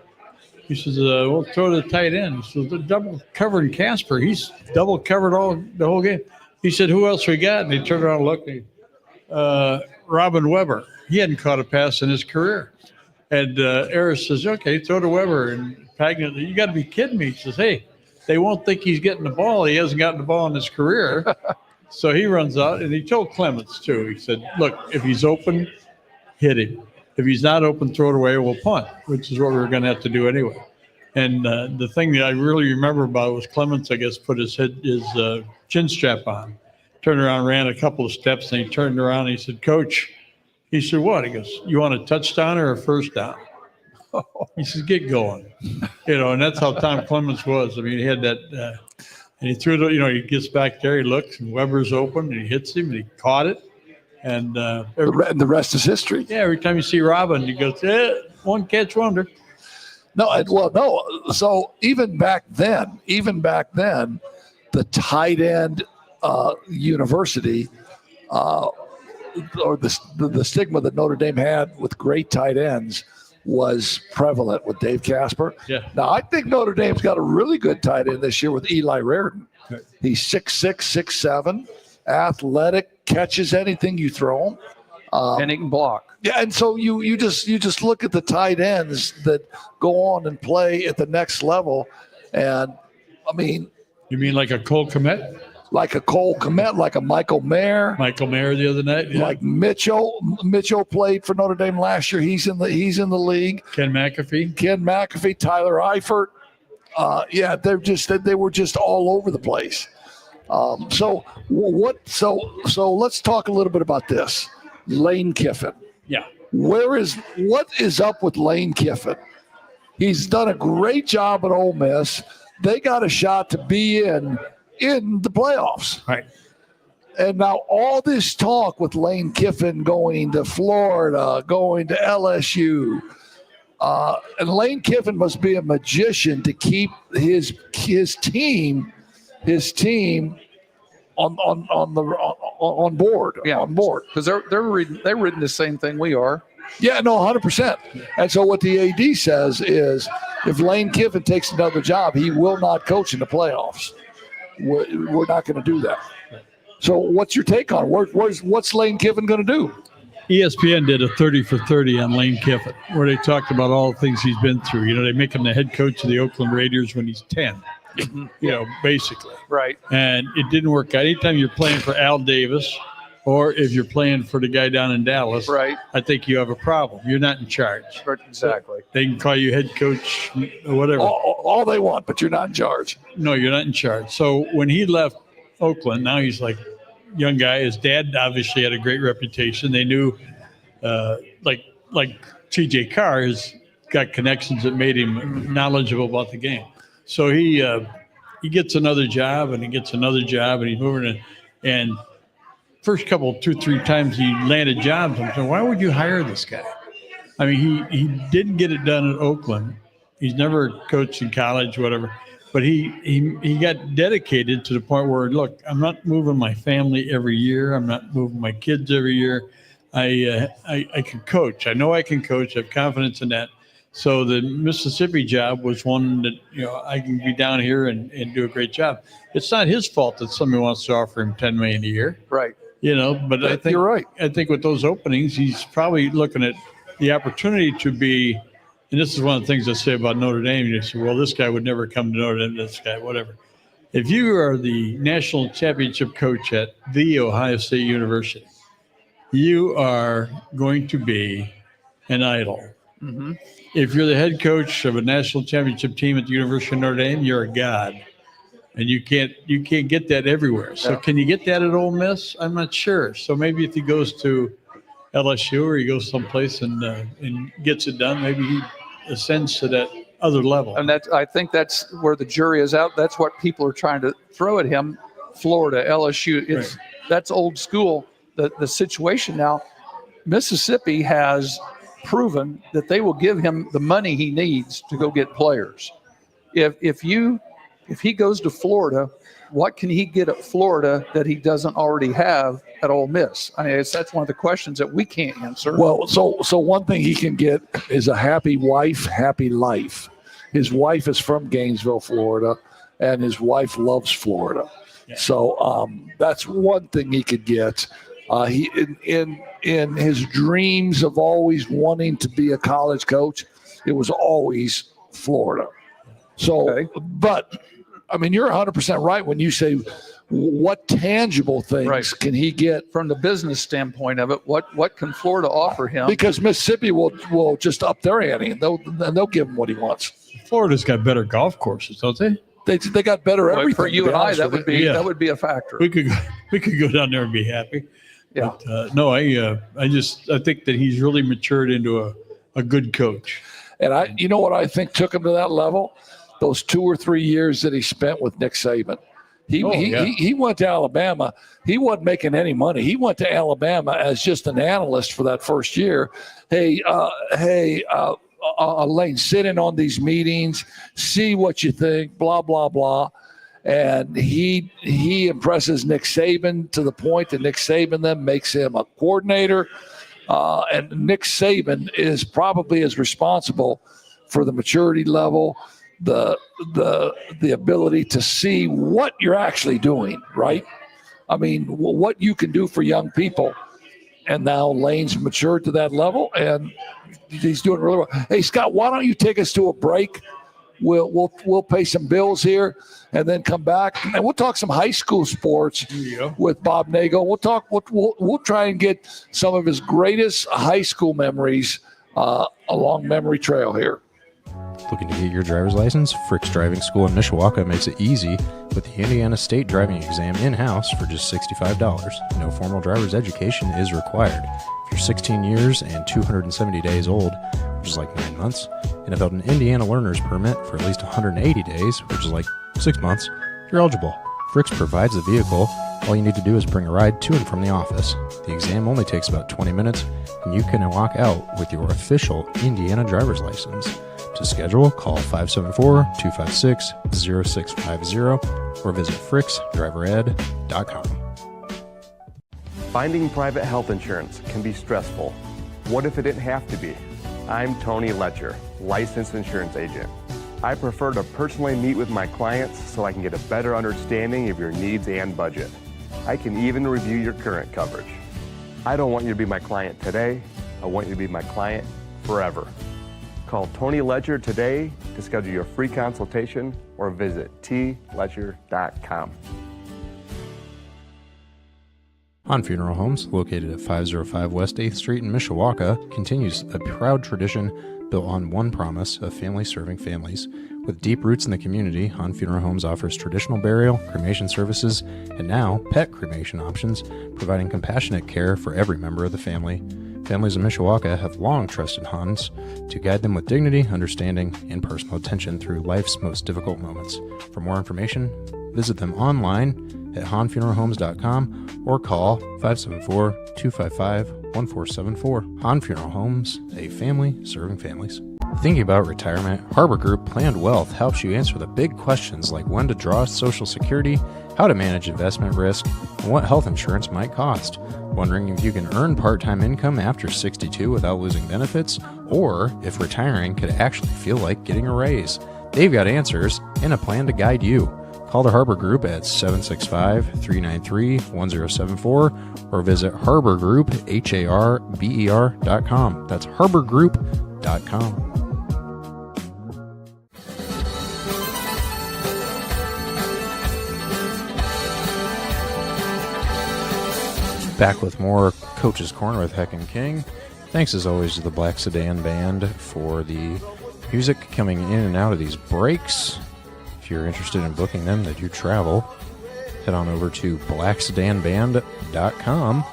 He says, we'll throw to the tight end. He says, they're double covering Casper. He's double covered the whole game. He said, who else we got? And he turned around and looked. Robin Weber. He hadn't caught a pass in his career. And Eris says, okay, throw to Weber. And Pagna, you got to be kidding me. He says, hey, they won't think he's getting the ball. He hasn't gotten the ball in his career. So he runs out, and he told Clements, too. He said, look, if he's open, hit him. If he's not open, throw it away, we'll punt, which is what we were going to have to do anyway. And the thing that I really remember about it was Clements, I guess, put his chin strap on, turned around, ran a couple of steps, and he turned around and he said, Coach, he said, what? He goes, you want a touchdown or a first down? He says, get going. And that's how Tom Clements was. I mean, he had that, and he threw it, he gets back there, he looks, and Weber's open, and he hits him, and he caught it. And The rest is history. every time you see Robin, he goes, one catch wonder. No. So even back then, the tight end university or the stigma that Notre Dame had with great tight ends was prevalent with Dave Casper. Yeah. Now, I think Notre Dame's got a really good tight end this year with Eli Reardon. Right. He's 6'6", 6'7", athletic, catches anything you throw him. And he can block. Yeah, and so you just look at the tight ends that go on and play at the next level, and I mean, You mean like a Cole Kmet? like a Cole Kmet, like a Michael Mayer, Michael Mayer the other night? Yeah. like Mitchell. Mitchell played for Notre Dame last year. He's in the league. Ken McAfee? Ken McAfee, Tyler Eifert. Yeah, they were just all over the place. So let's talk a little bit about this. Lane Kiffin. Yeah. What is up with Lane Kiffin? He's done a great job at Ole Miss. They got a shot to be in the playoffs. Right. And now all this talk with Lane Kiffin going to Florida, going to LSU, and Lane Kiffin must be a magician to keep his team on board. Yeah, on board. because they're reading the same thing we are. Yeah, no, 100%. And so what the AD says is, if Lane Kiffin takes another job, he will not coach in the playoffs. We're not going to do that. So what's your take on it? What's Lane Kiffin going to do? ESPN did a 30 for 30 on Lane Kiffin, where they talked about all the things he's been through. You know, they make him the head coach of the Oakland Raiders when he's 10, you know, basically. Right. And it didn't work out. Anytime you're playing for Al Davis, or if you're playing for the guy down in Dallas, Right. I think you have a problem. You're not in charge. Exactly. They can call you head coach or whatever. All they want, but you're not in charge. No, you're not in charge. So when he left Oakland, now he's like young guy. His dad obviously had a great reputation. They knew, like TJ Carr has got connections that made him knowledgeable about the game. So he gets another job and he gets another job and he's moving in. And first couple, 2-3 times he landed jobs. I'm saying, why would you hire this guy? I mean, he didn't get it done at Oakland. He's never coached in college, whatever. But he got dedicated to the point where, look, I'm not moving my family every year. I'm not moving my kids every year. I can coach. I know I can coach. I have confidence in that. So the Mississippi job was one that, you know, I can be down here and do a great job. It's not his fault that somebody wants to offer him $10 million a year. Right. You know, but I think you're right. I think with those openings, he's probably looking at the opportunity to be. And this is one of the things I say about Notre Dame. You say, well, this guy would never come to Notre Dame. This guy, whatever. If you are the national championship coach at The Ohio State University, you are going to be an idol. Mm-hmm. If you're the head coach of a national championship team at the University of Notre Dame, you're a god. And you can't get that everywhere. So can you get that at Ole Miss? I'm not sure. So maybe if he goes to LSU or he goes someplace and gets it done, maybe he ascends to that other level. And I think that's where the jury is out. That's what people are trying to throw at him. Florida, LSU, that's old school. The situation now, Mississippi has proven that they will give him the money he needs to go get players. If he goes to Florida, what can he get at Florida that he doesn't already have at Ole Miss? I mean, that's one of the questions that we can't answer. Well, so one thing he can get is a happy wife, happy life. His wife is from Gainesville, Florida, and his wife loves Florida. Yeah. So that's one thing he could get. He in his dreams of always wanting to be a college coach, it was always Florida. So, okay. But I mean, you're 100% right when you say what tangible things can he get from the business standpoint of it. What can Florida offer him? Because Mississippi will just up their ante and they'll give him what he wants. Florida's got better golf courses, don't they? They got better everything. For you and I, that would be a factor. We could go down there and be happy. Yeah. But, no, I think that he's really matured into a good coach. And you know what I think took him to that level? Those 2 or 3 years that he spent with Nick Saban. He went to Alabama. He wasn't making any money. He went to Alabama as just an analyst for that first year. Hey, Lane, sit in on these meetings, see what you think, blah, blah, blah. And he impresses Nick Saban to the point that Nick Saban then makes him a coordinator. And Nick Saban is probably as responsible for the maturity level, the ability to see what you're actually doing, right? I mean, what you can do for young people. And now Lane's matured to that level, and he's doing really well. Hey, Scott, why don't you take us to a break? We'll pay some bills here, and then come back, and we'll talk some high school sports with Bob Nagle. We'll try and get some of his greatest high school memories along memory trail here. Looking to get your driver's license? Frick's Driving School in Mishawaka makes it easy with the Indiana State Driving Exam in-house for just $65. No formal driver's education is required. If you're 16 years and 270 days old, which is like 9 months, and have held an Indiana learner's permit for at least 180 days, which is like 6 months, you're eligible. Frick's provides the vehicle. All you need to do is bring a ride to and from the office. The exam only takes about 20 minutes, and you can walk out with your official Indiana driver's license. To schedule, call 574-256-0650 or visit fricksdrivered.com. Finding private health insurance can be stressful. What if it didn't have to be? I'm Tony Letcher, licensed insurance agent. I prefer to personally meet with my clients so I can get a better understanding of your needs and budget. I can even review your current coverage. I don't want you to be my client today. I want you to be my client forever. Call Tony Letcher today to schedule your free consultation or visit tletcher.com. Hahn Funeral Homes, located at 505 West 8th Street in Mishawaka, continues a proud tradition built on one promise of family serving families. With deep roots in the community, Hahn Funeral Homes offers traditional burial, cremation services, and now pet cremation options, providing compassionate care for every member of the family. Families in Mishawaka have long trusted Hahn's to guide them with dignity, understanding, and personal attention through life's most difficult moments. For more information, visit them online at hahnfuneralhomes.com or call 574-255-1474. Hahn Funeral Homes, a family serving families. Thinking about retirement? Harbor Group Planned Wealth helps you answer the big questions like when to draw Social Security, how to manage investment risk, and what health insurance might cost. Wondering if you can earn part-time income after 62 without losing benefits, or if retiring could actually feel like getting a raise? They've got answers and a plan to guide you. Call the Harbor Group at 765-393-1074 or visit harborgroup.com. That's harborgroup.com. Back with more Coach's Corner with Heck and King. Thanks as always to the Black Sedan Band for the music coming in and out of these breaks. If you're interested in booking them, they do travel. Head on over to blacksedanband.com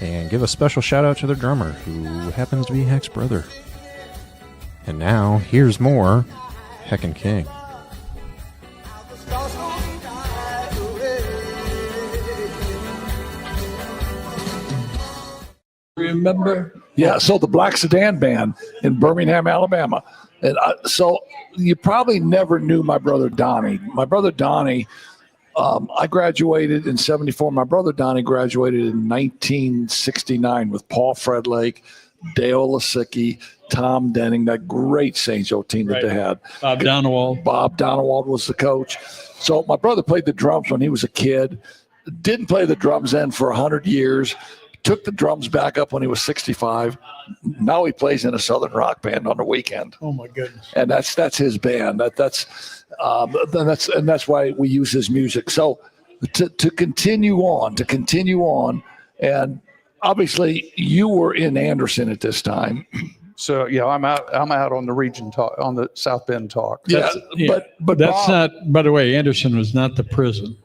and give a special shout out to their drummer, who happens to be Heck's brother. And now, here's more Heck and King. Remember? Yeah, so the Black Sedan Band in Birmingham, Alabama. And so you probably never knew my brother Donnie. My brother Donnie, I graduated in 74. My brother Donnie graduated in 1969 with Paul Fredlake, Dale Lasicki, Tom Denning, that great St. Joe team that they had. Bob Donewald. Bob Donewald was the coach. So my brother played the drums when he was a kid, didn't play the drums then for 100 years, took the drums back up when he was 65. Now he plays in a Southern rock band on the weekend. Oh my goodness! And that's his band. That's why we use his music. So to continue on, and obviously you were in Anderson at this time. So yeah, I'm out on the region talk, on the South Bend talk. But that's Bob, not. By the way, Anderson was not the prison.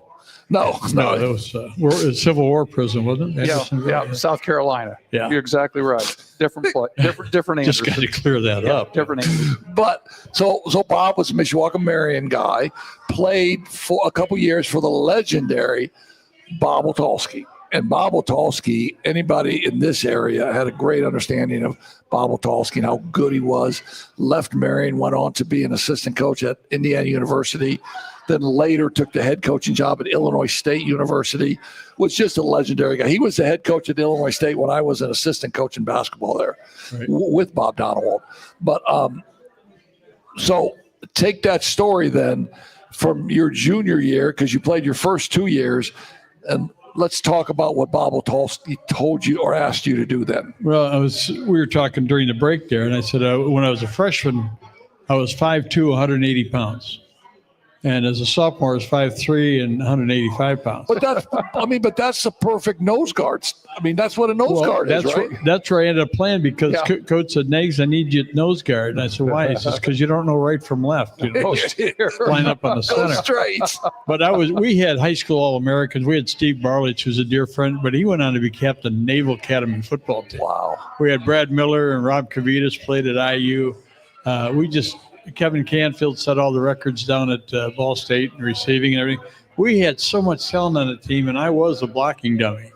No, That was Civil War prison, wasn't it? Yeah, South Carolina. Yeah. You're exactly right. Different place, different Just Anderson. got to clear that up. Different Anderson. But so Bob was a Mishawaka Marion guy, played for a couple years for the legendary Bob Witolski. And Bob Otolsky, anybody in this area had a great understanding of Bob Otolsky and how good he was. Left Marion, went on to be an assistant coach at Indiana University, then later took the head coaching job at Illinois State University, was just a legendary guy. He was the head coach at Illinois State when I was an assistant coach in basketball there with Bob Donewald. But so take that story then from your junior year, because you played your first 2 years, and let's talk about what Bob Otolsky told you or asked you to do then. Well, we were talking during the break there, and I said when I was a freshman, I was 5'2", 180 pounds. And as a sophomore, I was 5'3" and 185 pounds. But that's the perfect nose guards. I mean, that's what a nose guard is, right? That's where I ended up playing because Coach said, Nags, I need you at nose guard. And I said, why? He says, because you don't know right from left. You know, line up on the center. Go straight. But we had high school All-Americans. We had Steve Barlich, who's a dear friend, but he went on to be captain of the Naval Academy football team. Wow. We had Brad Miller and Rob Kavitas played at IU. Kevin Canfield set all the records down at Ball State and receiving and everything. We had so much talent on the team, and I was a blocking dummy.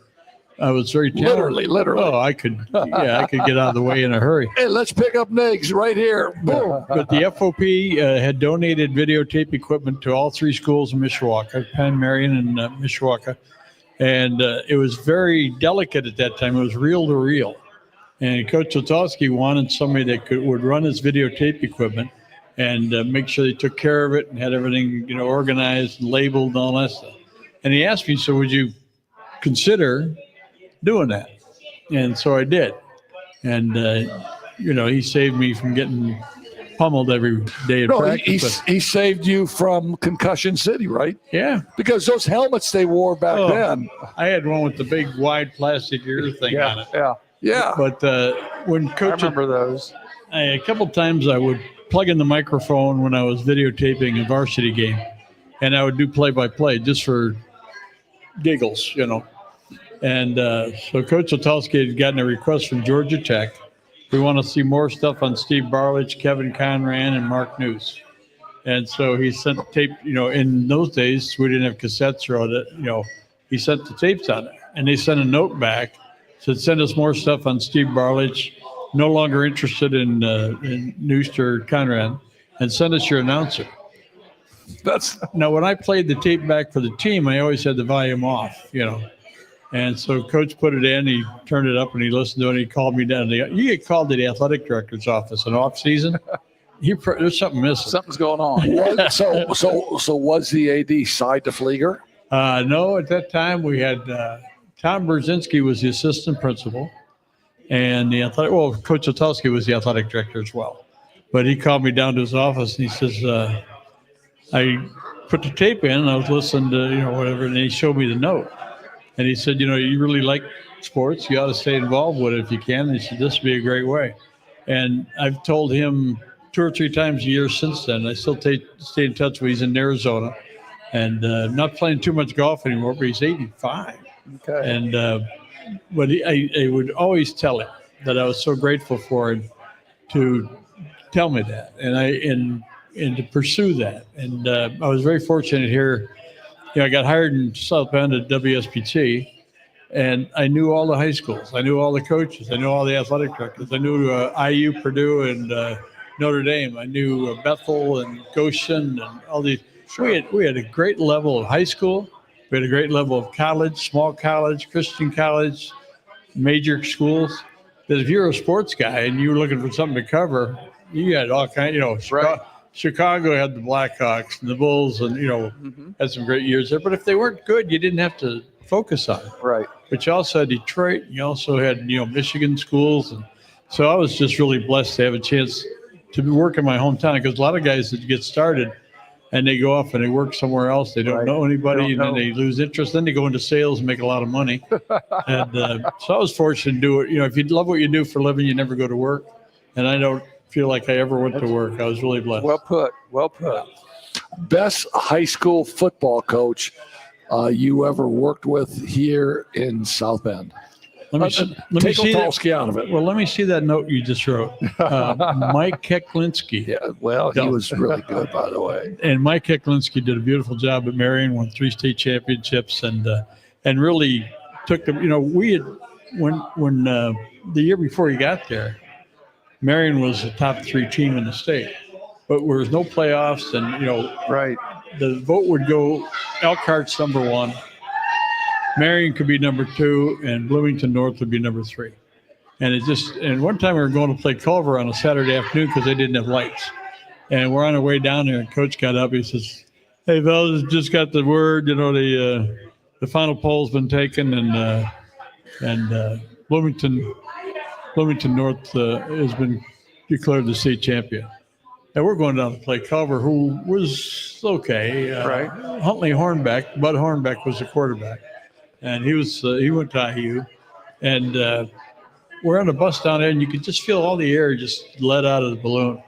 I was very talented. Literally. Oh, I could get out of the way in a hhurry. Hey, let's pick up Nags right here. Boom. But the FOP had donated videotape equipment to all 3 schools in Mishawaka, Penn, Marion, and Mishawaka. And it was very delicate at that time. It was reel to reel. And Coach Otolsky wanted somebody that would run his videotape equipment and make sure they took care of it and had everything, organized and labeled and all that stuff. And he asked me, so would you consider doing that? And so I did. And, he saved me from getting pummeled every day at practice. He saved you from Concussion City, right? Yeah. Because those helmets they wore back then. I had one with the big wide plastic ear thing on it. Yeah. But when Coach, I remember those. A couple times I would plug in the microphone when I was videotaping a varsity game, and I would do play-by-play just for giggles, And so Coach Otolsky had gotten a request from Georgia Tech. We want to see more stuff on Steve Barlich, Kevin Conran, and Mark News. And so he sent tape, in those days, we didn't have cassettes or all that, he sent the tapes on it. And they sent a note back, said, send us more stuff on Steve Barlich, no longer interested in Nooster Conran, and send us your announcer. Now, when I played the tape back for the team, I always had the volume off, And so Coach put it in, he turned it up, and he listened to it, and he called me down. You get called to the athletic director's office in off season, there's something missing. Something's going on. So was the AD Cy DeFleeger? No, at that time we had Tom Brzezinski was the assistant principal, and Coach Otolsky was the athletic director as well. But he called me down to his office, and he says, I put the tape in, and I was listening to, whatever, and he showed me the note. And he said, you really like sports. You ought to stay involved with it if you can. And he said, this would be a great way. And I've told him 2 or 3 times a year since then. I still stay in touch with him. He's in Arizona. And not playing too much golf anymore, but he's 85. Okay. And but I would always tell him that I was so grateful for him to tell me that. And to pursue that. And I was very fortunate here. I got hired in South Bend at WSBT, and I knew all the high schools. I knew all the coaches. I knew all the athletic directors. I knew IU, Purdue, and Notre Dame. I knew Bethel and Goshen and all these. We had a great level of high school. We had a great level of college, small college, Christian college, major schools. That if you're a sports guy and you were looking for something to cover, you had all kinds, Right. Chicago had the Blackhawks and the Bulls and, had some great years there. But if they weren't good, you didn't have to focus on it. Right. But you also had Detroit. You also had, Michigan schools. And so I was just really blessed to have a chance to work in my hometown, because a lot of guys that get started and they go off and they work somewhere else. They don't know anybody, and then they lose interest. Then they go into sales and make a lot of money. And so I was fortunate to do it. If you love what you do for a living, you never go to work. And I don't feel like I ever went to work. I was really blessed. Well put. Best high school football coach you ever worked with here in South Bend? Let me Take see Otolsky that. out of it. Well, let me see that note you just wrote. Mike Keklinski. Yeah, well, he was really good, by the way. And Mike Keklinski did a beautiful job at Marion, won 3 state championships, and really took the, we had, when the year before he got there, Marion was the top 3 team in the state, but there was no playoffs, and Right. the vote would go Elkhart's number 1, Marion could be number 2, and Bloomington North would be number 3. And one time we were going to play Culver on a Saturday afternoon because they didn't have lights, and we're on our way down there, and Coach got up, he says, "Hey, fellas, just got the word, the final poll's been taken, and Bloomington North has been declared the state champion." And we're going down to play Culver, who was okay. Right. Huntley Hornbeck, Bud Hornbeck was the quarterback, and he went to IU, and we're on the bus down there, and you could just feel all the air just let out of the balloon.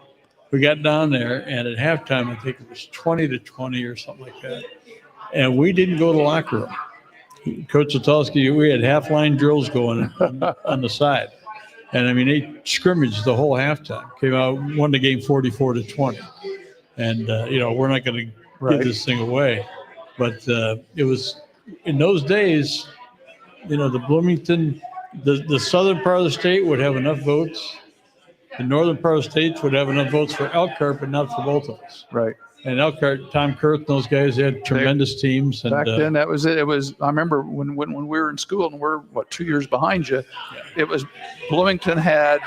We got down there, and at halftime, I think it was 20-20 or something like that, and we didn't go to the locker room. Coach Zatolski, we had half-line drills going on the side. And, I mean, they scrimmaged the whole halftime. Came out, won the game 44-20. And, we're not going to give this thing away. But it was, in those days, the Bloomington, the southern part of the state would have enough votes. The northern part of the state would have enough votes for Elkhart, but not for both of us. Right. And Elkhart, Tom Kurth, and those guys, they had tremendous teams. And Back then, that was it. It was. I remember when we were in school, and we're 2 years behind you. It was Bloomington had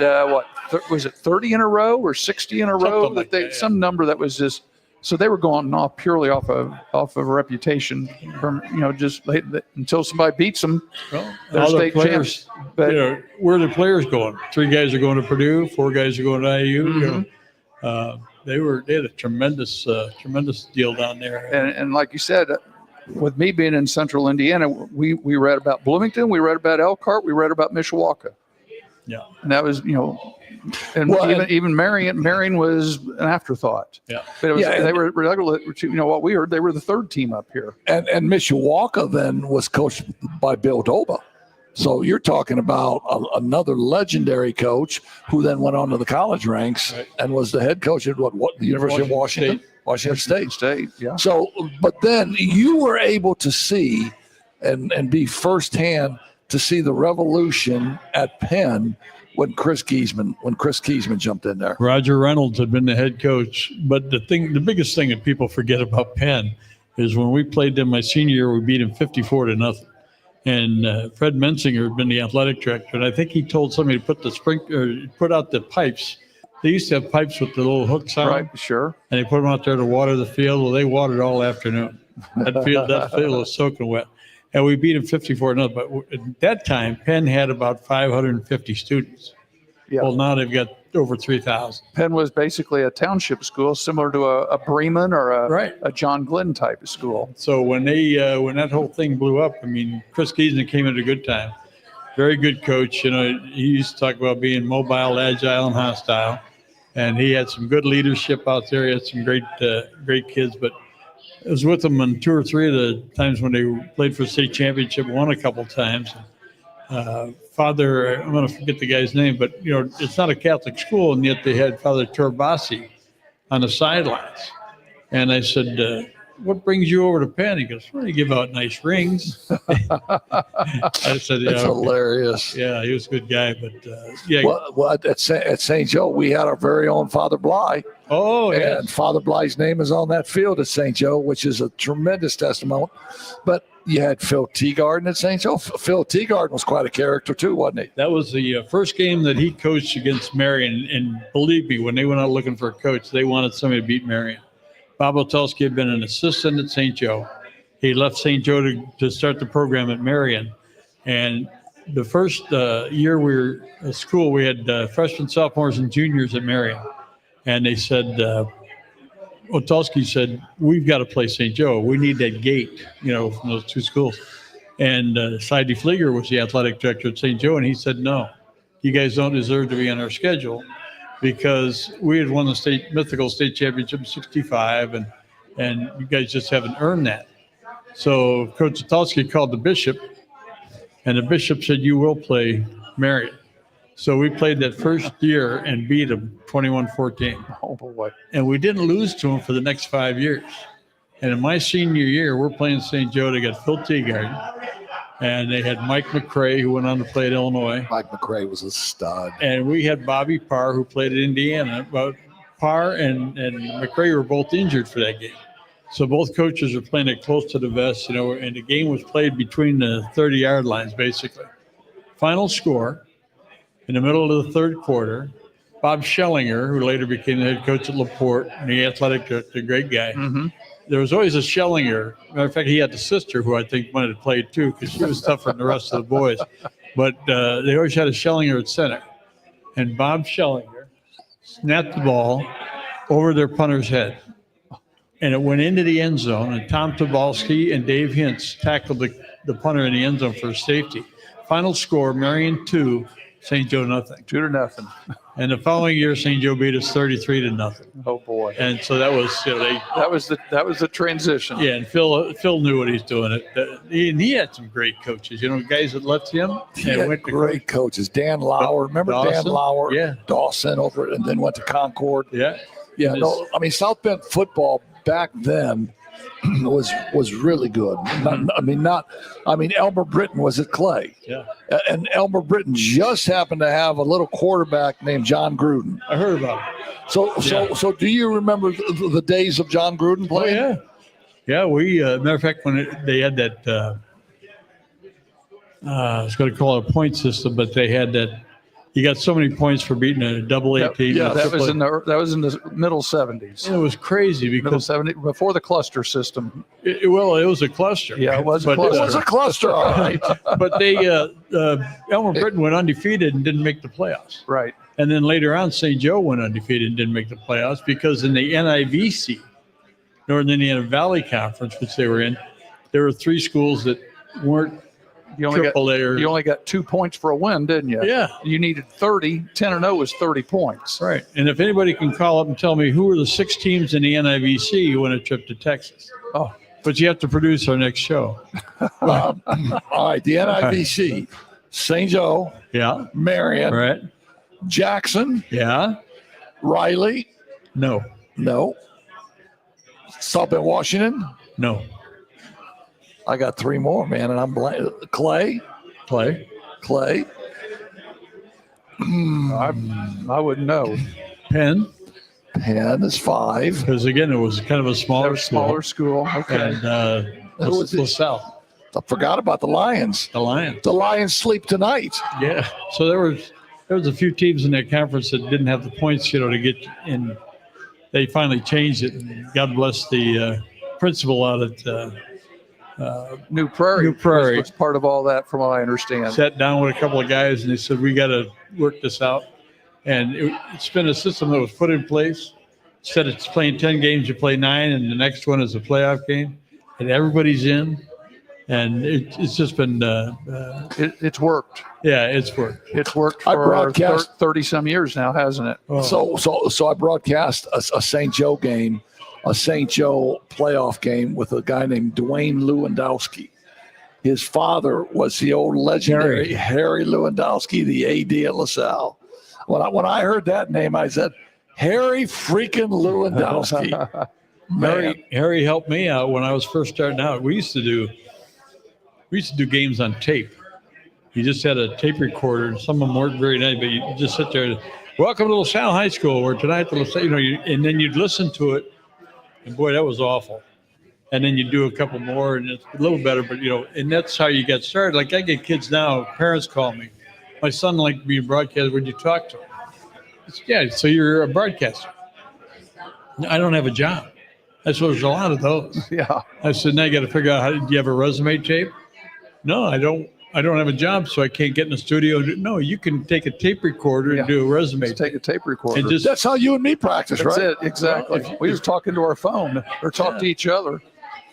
was it 30 in a row or 60 in a row? Something like that, some number that was just. So they were going off purely off of a reputation from just until somebody beats them. Well, They're all the state players, champs. But where are the players going? 3 guys are going to Purdue, 4 guys are going to IU. They had a tremendous deal down there. and like you said, with me being in Central Indiana, we read about Bloomington, we read about Elkhart, we read about Mishawaka. Yeah. And that was, even Marion was an afterthought. Yeah. But it was, they were regular, what we heard, they were the 3rd team up here. And Mishawaka then was coached by Bill Doba. So you're talking about another legendary coach who then went on to the college ranks and was the head coach at the University of Washington? Washington State. Yeah. So, but then you were able to see and be firsthand to see the revolution at Penn when Chris Kiesman jumped in there. Roger Reynolds had been the head coach, but the biggest thing that people forget about Penn is when we played them my senior year, we beat them 54-0. And Fred Mensinger had been the athletic director, and I think he told somebody to put out the pipes. They used to have pipes with the little hooks on them, Right, sure. and they put them out there to water the field. Well, they watered all afternoon. That field was soaking wet, and we beat them 54-0. But at that time, Penn had about 550 students. Yeah. Well, now they've got over 3,000. Penn was basically a township school, similar to a Bremen or Right. a John Glenn type of school. So when when that whole thing blew up, I mean, Chris Kiesman came at a good time. Very good coach. He used to talk about being mobile, agile, and hostile. And he had some good leadership out there. He had some great kids. But I was with them on 2 or 3 of the times when they played for the state championship, won a couple times. Father, I'm going to forget the guy's name, but it's not a Catholic school, and yet they had Father Torbasi on the sidelines. And I said, "What brings you over to Penn?" He goes, "Well, you give out nice rings." I said, "Yeah, That's hilarious. yeah, he was a good guy, but yeah." Well, at St. Joe, we had our very own Father Bly. Oh, yeah. And Father Bly's name is on that field at St. Joe, which is a tremendous testimony. But you had Phil Teagarden at St. Joe. Phil Teagarden was quite a character too, wasn't he? That was the first game that he coached against Marion. And believe me, when they went out looking for a coach, they wanted somebody to beat Marion. Bob Otelsky had been an assistant at St. Joe. He left St. Joe to start the program at Marion. And the first year we were at school, we had freshmen, sophomores, and juniors at Marion. And they said, Otelsky said, "We've got to play St. Joe. We need that gate, from those 2 schools." And Cy DeFleeger was the athletic director at St. Joe, and he said, "No, you guys don't deserve to be on our schedule because we had won the mythical state championship in '65, and you guys just haven't earned that." So Coach Otelsky called the bishop, and the bishop said, "You will play Marion." So we played that first year and beat them 21-14. Oh boy. And we didn't lose to them for the next 5 years. And in my senior year, we're playing St. Joe. They got Phil Teagarden. And they had Mike McCray, who went on to play at Illinois. Mike McCray was a stud. And we had Bobby Parr, who played at Indiana. But Parr and McCray were both injured for that game. So both coaches are playing it close to the vest, you know, and the game was played between the 30-yard lines, basically. Final score, in the middle of the third quarter, Bob Schellinger, who later became the head coach at LaPorte, and the athletic director, great guy. Mm-hmm. There was always a Schellinger. Matter of fact, he had the sister who I think might have played too, because she was tougher than the rest of the boys. But they always had a Schellinger at center. And Bob Schellinger snapped the ball over their punter's head. And it went into the end zone, and Tom Tobolski and Dave Hintz tackled the punter in the end zone for a safety. Final score, Marion 2, St. Joe nothing. 2-0. And the following year, St. Joe beat us 33-0. Oh boy. And so that was, you know, That was the transition. yeah, and Phil knew what he's doing. He had some great coaches, you know, guys that left him He and had went to great coaches. Dan Lauer. Remember Dan Dawson? Lauer? Yeah. Dawson over, and then went to Concord. Yeah. Yeah, And no, I mean, South Bend football back then was really good. I mean, Elmer Britton was at Clay. Yeah. And Elmer Britton just happened to have a little quarterback named John Gruden. I heard about it. So do you remember the days of John Gruden Oh, playing? yeah. Yeah, we, matter of fact, when they had that, I was going to call it a point system, but they had that, you got so many points for beating a double-A team. yeah, That was in the middle 70s. And it was crazy Middle because, 70 before the cluster system. it was a cluster. Yeah, it was a But, It cluster. was a cluster, all right. But they, Elmer Britton went undefeated and didn't make the playoffs. Right. And then later on, St. Joe went undefeated and didn't make the playoffs because in the NIVC, Northern Indiana Valley Conference, which they were in, there were 3 schools that weren't You only got triple A or you only got 2 points for a win, didn't you? yeah, You needed 30. 10-0 was 30 points. right. And if anybody can call up and tell me who were the 6 teams in the NIVC who won a trip to Texas, Oh, but you have to produce our next show. All right, the NIVC, St. Joe, Yeah, Marion, right. Jackson, Yeah, Riley, no, no. South Bend, Washington. no. I got 3 more, man, and I'm blank. Clay. Play I wouldn't know. Penn, Penn is 5. because again it was kind of a That smaller was smaller school. school. Okay. And Who was it? LaSalle, I forgot about the Lions. the Lions. The Lions sleep tonight. Yeah. So there was a few teams in that conference that didn't have the points, you know, to get in. They finally changed it. And God bless the principal out at New Prairie. New Prairie. was part of all that, from what I understand. sat down with a couple of guys and they said, we got to work this out. And it's been a system that was put in place. Instead of playing 10 games, you play 9, and the next one is a playoff game, and everybody's in. And it's just been, It's worked. yeah, it's worked. It's worked I for broadcast- 30 some years now, hasn't it? Oh. So I broadcast a St. Joe game, a St. Joe playoff game with a guy named Dwayne Lewandowski. His father was the old legendary Harry Lewandowski, the AD at LaSalle. When I heard that name, I said, Harry freaking Lewandowski. Man. Harry helped me out when I was first starting out. We used to do games on tape. You just had a tape recorder, and some of them weren't very nice, but you just sit there. Welcome to LaSalle High School. We're tonight at LaSalle, and then you'd listen to it, and boy, that was awful. And then you do a couple more, and it's a little better, but and that's how you get started. Like I get kids now, parents call me. My son liked being broadcast. Would you talk to him? Yeah, so you're a broadcaster. I don't have a job. I said, there's a lot of those. Yeah. I said, now you got to figure out do you have a resume tape? No, I don't have a job, so I can't get in the studio. No, you can take a tape recorder and do a resume Just take a tape recorder. and just That's how you and me practice, That's right? it. Exactly. Well, We just talking to our phone or talk to each other.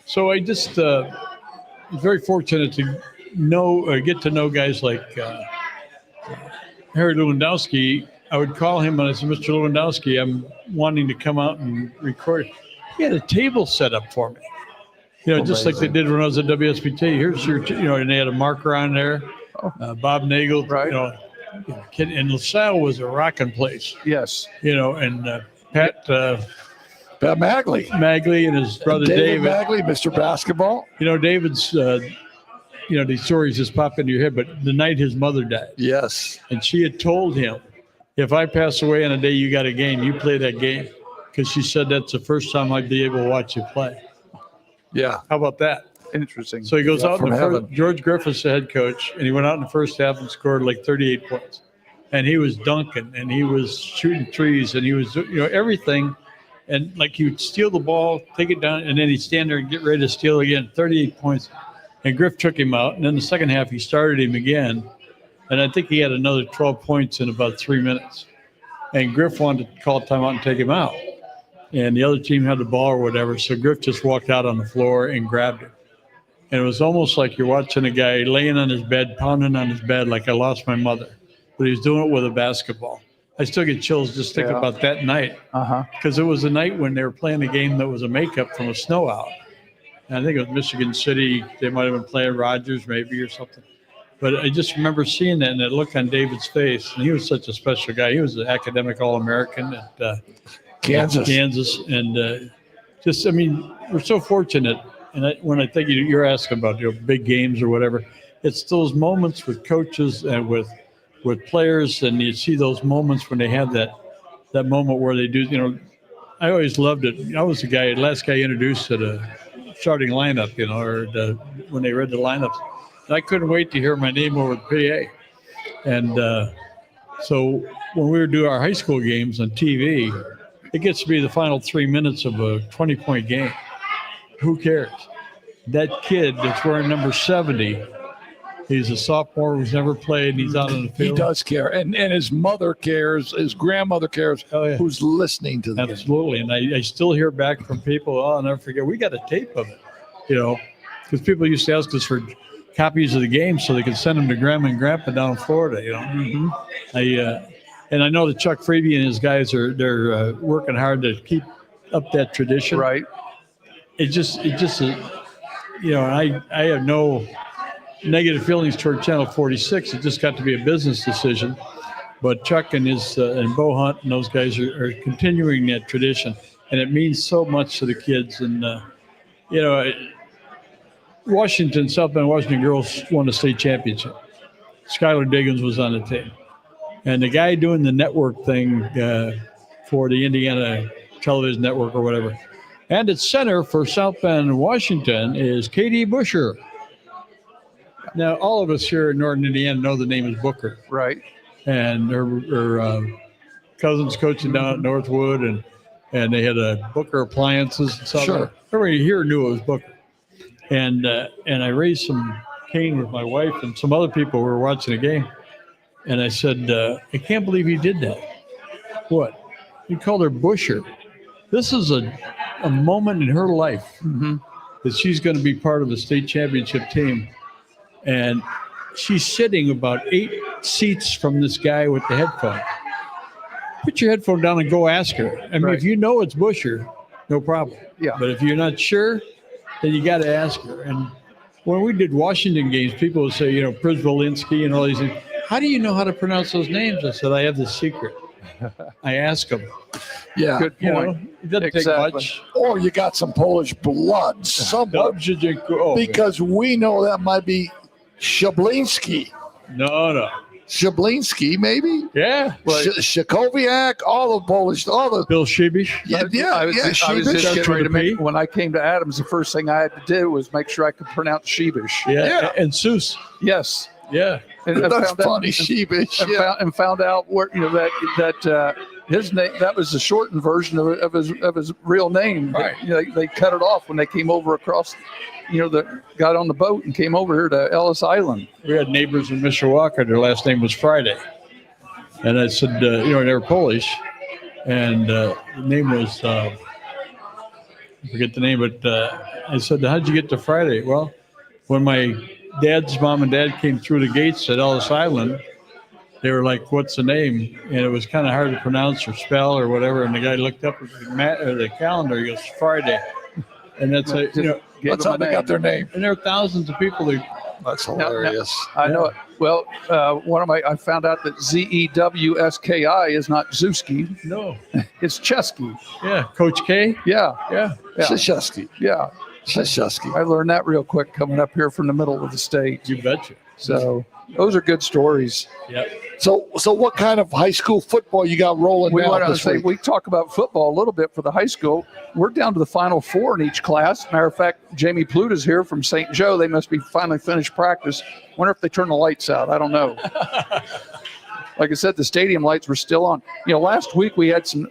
so I just was very fortunate to get to know guys like Harry Lewandowski. I would call him and I said, Mr. Lewandowski, I'm wanting to come out and record. He had a table set up for me. Just like they did when I was at WSBT. Here's your, and they had a marker on there. Bob Nagel, Right. And LaSalle was a rocking place, Yes. and Pat Pat Magley. Magley and his brother David David. Magley, Mr. Basketball. David's these stories just pop into your head, but the night his mother died, Yes. and she had told him, if I pass away on a day you got a game, you play that game. Because she said that's the first time I'd be able to watch you play. Yeah. How about that? Interesting. So he goes Yeah, out in from the first, heaven. George Griffith's the head coach, and he went out in the first half and scored like 38 points. And he was dunking, and he was shooting threes, and he was, everything. And like he would steal the ball, take it down, and then he'd stand there and get ready to steal again. 38 points. And Griff took him out. And then the second half, he started him again. And I think he had another 12 points in about 3 minutes. And Griff wanted to call timeout and take him out. And the other team had the ball or whatever. So Griff just walked out on the floor and grabbed him. And it was almost like you're watching a guy laying on his bed, pounding on his bed like I lost my mother. But he was doing it with a basketball. I still get chills just thinking Yeah. about that night. Because it was a night when they were playing a game that was a makeup from a snow out. And I think it was Michigan City. They might have been playing Rogers maybe or something. But I just remember seeing that and that look on David's face. And he was such a special guy. He was an academic All-American at Kansas. And we're so fortunate. And when I think you're asking about big games or whatever, it's those moments with coaches and with players, and you see those moments when they have that moment where they do. I always loved it. I was the last guy introduced to the starting lineup, when they read the lineups. And I couldn't wait to hear my name over the PA. And so when we would do our high school games on TV, it gets to be the final 3 minutes of a 20-point game. Who cares? That kid that's wearing number 70, he's a sophomore who's never played, and he's out on the He field. does care. And his mother cares. His grandmother cares. Oh, yeah. Who's listening to them. Absolutely. And I still hear back from people, I'll never forget, we got a tape of it, because people used to ask us for copies of the game so they could send them to Grandma and Grandpa down in Florida, And I know that Chuck Freeby and his guys they're working hard to keep up that tradition. Right. It just I have no negative feelings toward Channel 46. It just got to be a business decision. But Chuck and his and Bo Hunt and those guys are continuing that tradition, and it means so much to the kids. And South Bend Washington girls won a state championship. Skylar Diggins was on the team, and the guy doing the network thing for the Indiana Television Network or whatever. And at center for South Bend, Washington is Katie Busher. Now, all of us here in Northern Indiana know the name is Booker. Right. And her cousin's coaching down at Northwood, and they had a Booker Appliances and stuff. Sure. Everybody here knew it was Booker. And I raised some cane with my wife and some other people who were watching the game. And I said, I can't believe he did that. What? He called her Busher. This is a moment in her life that she's going to be part of the state championship team. And she's sitting about 8 seats from this guy with the headphone. Put your headphone down and go ask her. I mean, Right. if you know it's Busher, no problem. Yeah. But if you're not sure, then you got to ask her. And when we did Washington games, people would say, Przwolinski and all these things. How do you know how to pronounce those names? I said, I have the secret. I ask them. Yeah. Good point. It doesn't Exactly. take much. Or you got some Polish blood somewhere. Because we know that might be Shablinski. No. Shablinski, maybe? Yeah. Shakoviak, all the Polish, all the. Bill Sheebish. Yeah, I was just Sheebish. getting ready to P. when I came to Adams, the first thing I had to do was make sure I could pronounce Sheebish. Yeah. And Seuss. Yes. Yeah. And That's found out- funny, Sheebish. Yeah. found out where that his name, that was the shortened version of his real name. Right. They cut it off when they came over across. Got on the boat and came over here to Ellis Island. We had neighbors in Mishawaka. Their last name was Friday. And I said, they were Polish. And the name was, I forget the name, but I said, how'd you get to Friday? Well, when my dad's mom and dad came through the gates at Ellis Island, they were like, what's the name? And it was kind of hard to pronounce or spell or whatever. And the guy looked up at the calendar. He goes, Friday. And that's That's how they got their name. and there are thousands of people who That's hilarious. I know it. Well, I found out that Zewski is not Zuski. know. It's Chesky. Yeah, Coach K. Yeah. Yeah. Yeah. Krzyzewski. Yeah. Krzyzewski. I learned that real quick coming up here from the middle of the state. You betcha. So those are good stories. Yep. So what kind of high school football you got rolling We now want to this say week? we talk about football a little bit for the high school. We're down to the Final Four in each class. Matter of fact, Jamie Pluta's here from St. Joe. They must be finally finished practice. Wonder if they turn the lights out. I don't know. Like I said, the stadium lights were still on. Last week we had some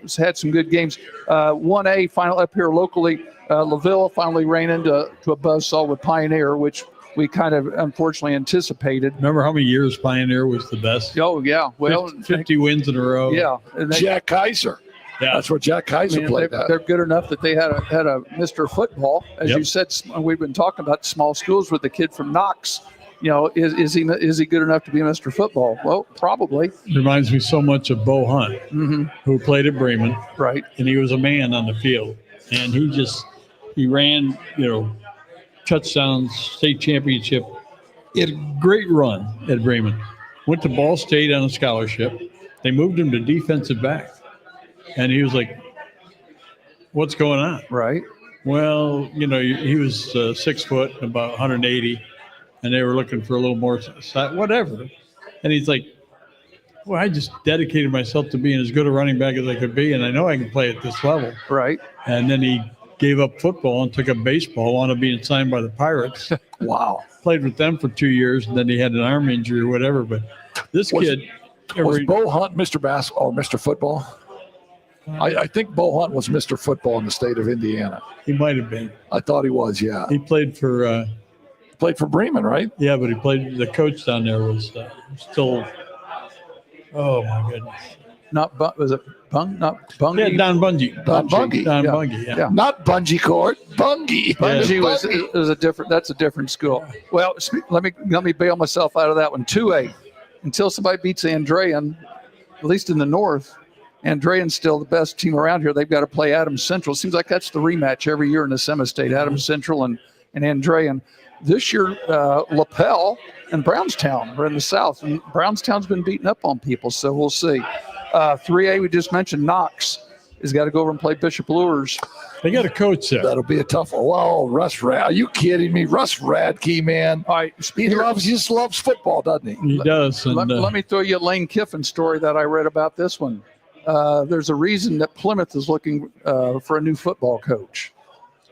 good games. 1A final up here locally. LaVille finally ran into a buzzsaw with Pioneer, which we kind of unfortunately anticipated. Remember how many years Pioneer was the best? Oh yeah, well, 50 wins in a row. yeah. And Jack Kaiser. Yeah. That's where Jack Kaiser played that. they're good enough that they had a Mr. Football, as Yep. you said. We've been talking about small schools with the kid from Knox. Is he good enough to be Mr. Football? Well, probably. Reminds me so much of Bo Hunt, who played at Bremen, Right. and he was a man on the field. And he ran, touchdowns, state championship. He had a great run at Bremen. Went to Ball State on a scholarship. They moved him to defensive back. And he was like, what's going on? Right. Well, he was 6 foot, about 180, and they were looking for a little more whatever. And he's like, well, I just dedicated myself to being as good a running back as I could be, and I know I can play at this level. Right. And then he gave up football and took up baseball, wound up being signed by the Pirates. Wow. Played with them for 2 years, and then he had an arm injury or whatever. But this kid, Was Bo Hunt Mr. Basketball or Mr. Football? I think Bo Hunt was Mr. Football in the state of Indiana. he might have been. I thought he was, yeah. He played for, Played for Bremen, right? yeah, but he played, the coach down there was still, oh my goodness. Was it Bung? Not Bungie? Yeah, Don Bungie. Don Bungie. Don Yeah. Bungie, yeah. Yeah. Not Bungee Court, Bungie. Bungie Bungie. was a different. That's a different school. Well, let me bail myself out of that one. 2A, until somebody beats Andrean, at least in the north. Andrean's still the best team around here. They've got to play Adams Central. Seems like that's the rematch every year in the semi-state. Adams Central and Andrean. This year, LaPel and Brownstown are in the south, and Brownstown's been beating up on people. So we'll see. 3A, we just mentioned Knox has got to go over and play Bishop Lures. They got a coach there. That'll be a tough one. Well, Russ Rad. Are you kidding me? Russ Radke, man. All right, He just loves football, doesn't he? He does. And, let me throw you a Lane Kiffin story that I read about this one. There's a reason that Plymouth is looking for a new football coach.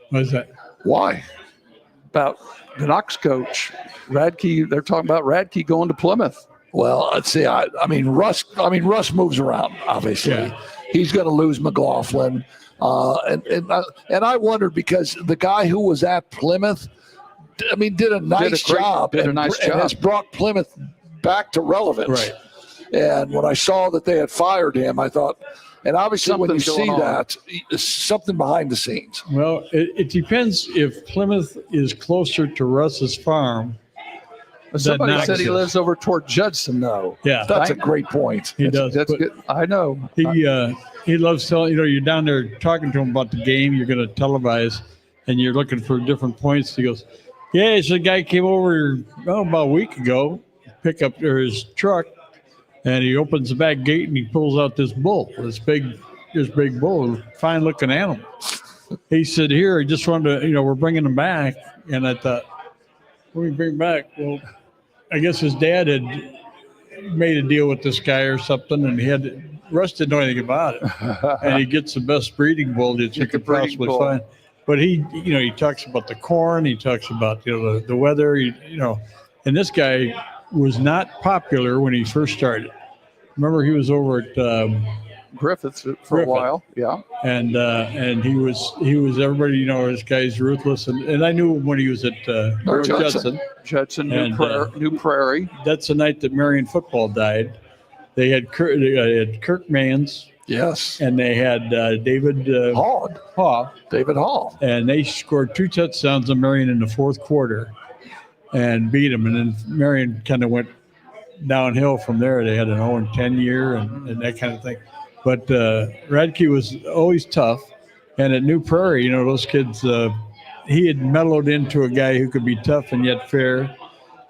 what is that? Why? About the Knox coach, Radke. They're talking about Radke going to Plymouth. Well, let's see. I mean, Russ moves around. Obviously, Yeah. he's going to lose McLaughlin, and I wondered because the guy who was at Plymouth, did a nice job. Did a and nice and job. has brought Plymouth back to relevance. Right. And when I saw that they had fired him, I thought, and obviously when you Something's see going on. that, it's something behind the scenes. Well, it depends if Plymouth is closer to Russ's farm. Somebody Knox said he is. lives over toward Judson, though. Yeah, That's a great point. he does. That's But good. I know. He loves telling, you're down there talking to him about the game you're going to televise, and you're looking for different points. He goes, yeah, so a guy came over about a week ago, pick up his truck, and he opens the back gate and he pulls out this bull, this big bull, fine looking animal. He said, here, I just wanted to, we're bringing him back. And I thought, what do we bring back? Well, I guess his dad had made a deal with this guy or something, and Russ didn't know anything about it. And he gets the best breeding bull that you could breeding possibly bull. find. But he talks about the corn, he talks about the weather, and this guy was not popular when he first started. Remember, he was over at Griffiths for a Griffith. while. Yeah. and he was everybody, this guy's ruthless, and I knew him when he was at North Judson. Judson, And, New Prairie. That's the night that Marion football died. They had Kirk Mans, Yes. and they had David Haw, David Hall. and they scored 2 touchdowns on Marion in the fourth quarter and beat them. And then Marion kind of went downhill from there. They had an 0-10 year and that kind of thing. But Radke was always tough. And at New Prairie, those kids, he had mellowed into a guy who could be tough and yet fair.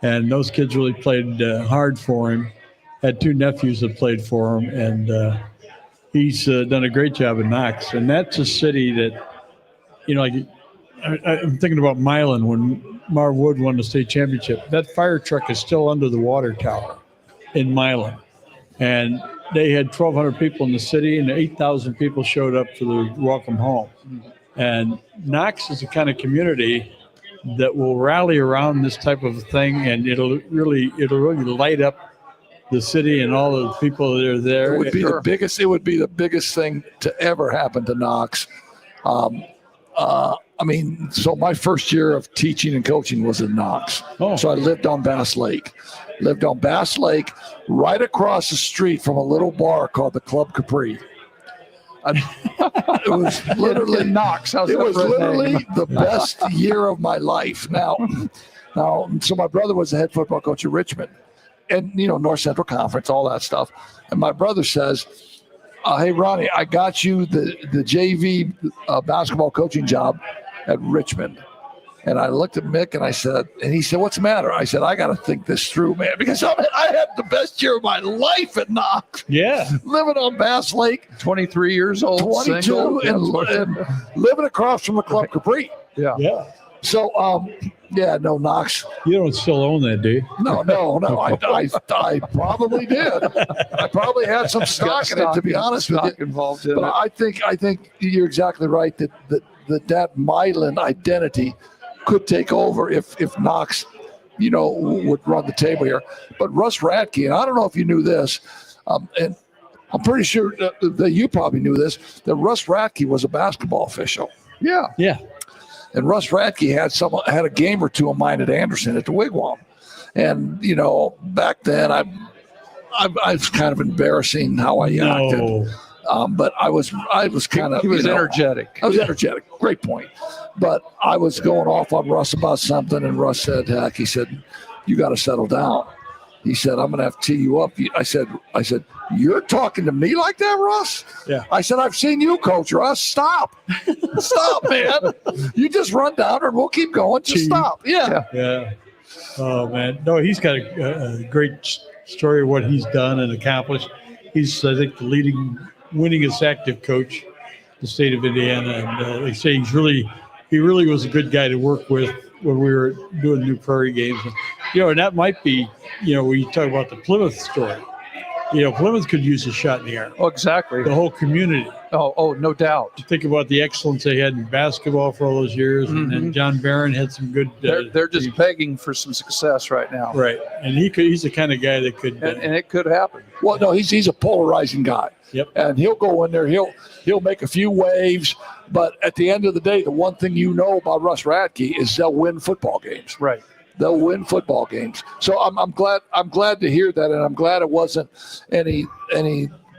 And those kids really played hard for him. Had 2 nephews that played for him. And he's done a great job in Knox. And that's a city that, like I'm thinking about Milan when Marv Wood won the state championship. That fire truck is still under the water tower in Milan. And they had 1,200 people in the city, and 8,000 people showed up for the welcome home. And Knox is the kind of community that will rally around this type of thing, and it'll really light up the city and all of the people that are there. It would be the biggest. It would be the biggest thing to ever happen to Knox. I mean, so my first year of teaching and coaching was in Knox. Oh. So I lived on Bass Lake. Right across the street from a little bar called the Club Capri. It was literally Knox. How's It that was for a literally name? the best year of my life. Now, so my brother was the head football coach at Richmond, and North Central Conference, all that stuff. And my brother says, "Hey Ronnie, I got you the JV basketball coaching job at Richmond." And I looked at Mick and he said, "What's the matter?" I said, "I got to think this through, man, because I had the best year of my life at Knox, Yeah. living on Bass Lake, 23 years old, 22, single. and living across from the Club Capri." Yeah. So, Knox. You don't still own that, do you? No. I probably did. I probably had some stock in it, to be honest with you. Involved in But it. I think you're exactly right that Milan identity could take over if Knox, would run the table here. But Russ Radke, and I don't know if you knew this, and I'm pretty sure that you probably knew this, that Russ Radke was a basketball official. Yeah. Yeah. And Russ Radke had a game or two of mine at Anderson at the Wigwam. And, back then I was kind of embarrassing how I acted. No. But I was kind of, He was energetic. I was energetic. Great point. But I was going off on Russ about something, and Russ said, "Heck," he said, "you got to settle down." He said, "I'm going to have to tee you up." I said, "You're talking to me like that, Russ?" Yeah. I said, "I've seen you coach, Russ. Stop. Stop, man. You just run down and we'll keep going. Just stop." Yeah. Yeah. Oh, man. No, he's got a great story of what he's done and accomplished. He's, I think, the leading winningest active coach in the state of Indiana. And they say he really was a good guy to work with when we were doing New Prairie games. And that might be, when you talk about the Plymouth story, Plymouth could use a shot in the arm. Oh, exactly. The whole community. Oh, no doubt. Think about the excellence they had in basketball for all those years. And then John Barron had some good. They're just begging for some success right now. Right. And he's the kind of guy that could. And it could happen. Well, no, he's a polarizing guy. Yep. And he'll go in there, he'll make a few waves, but at the end of the day, the one thing about Russ Radke is they'll win football games. Right. They'll win football games. So I'm glad to hear that, and I'm glad it wasn't any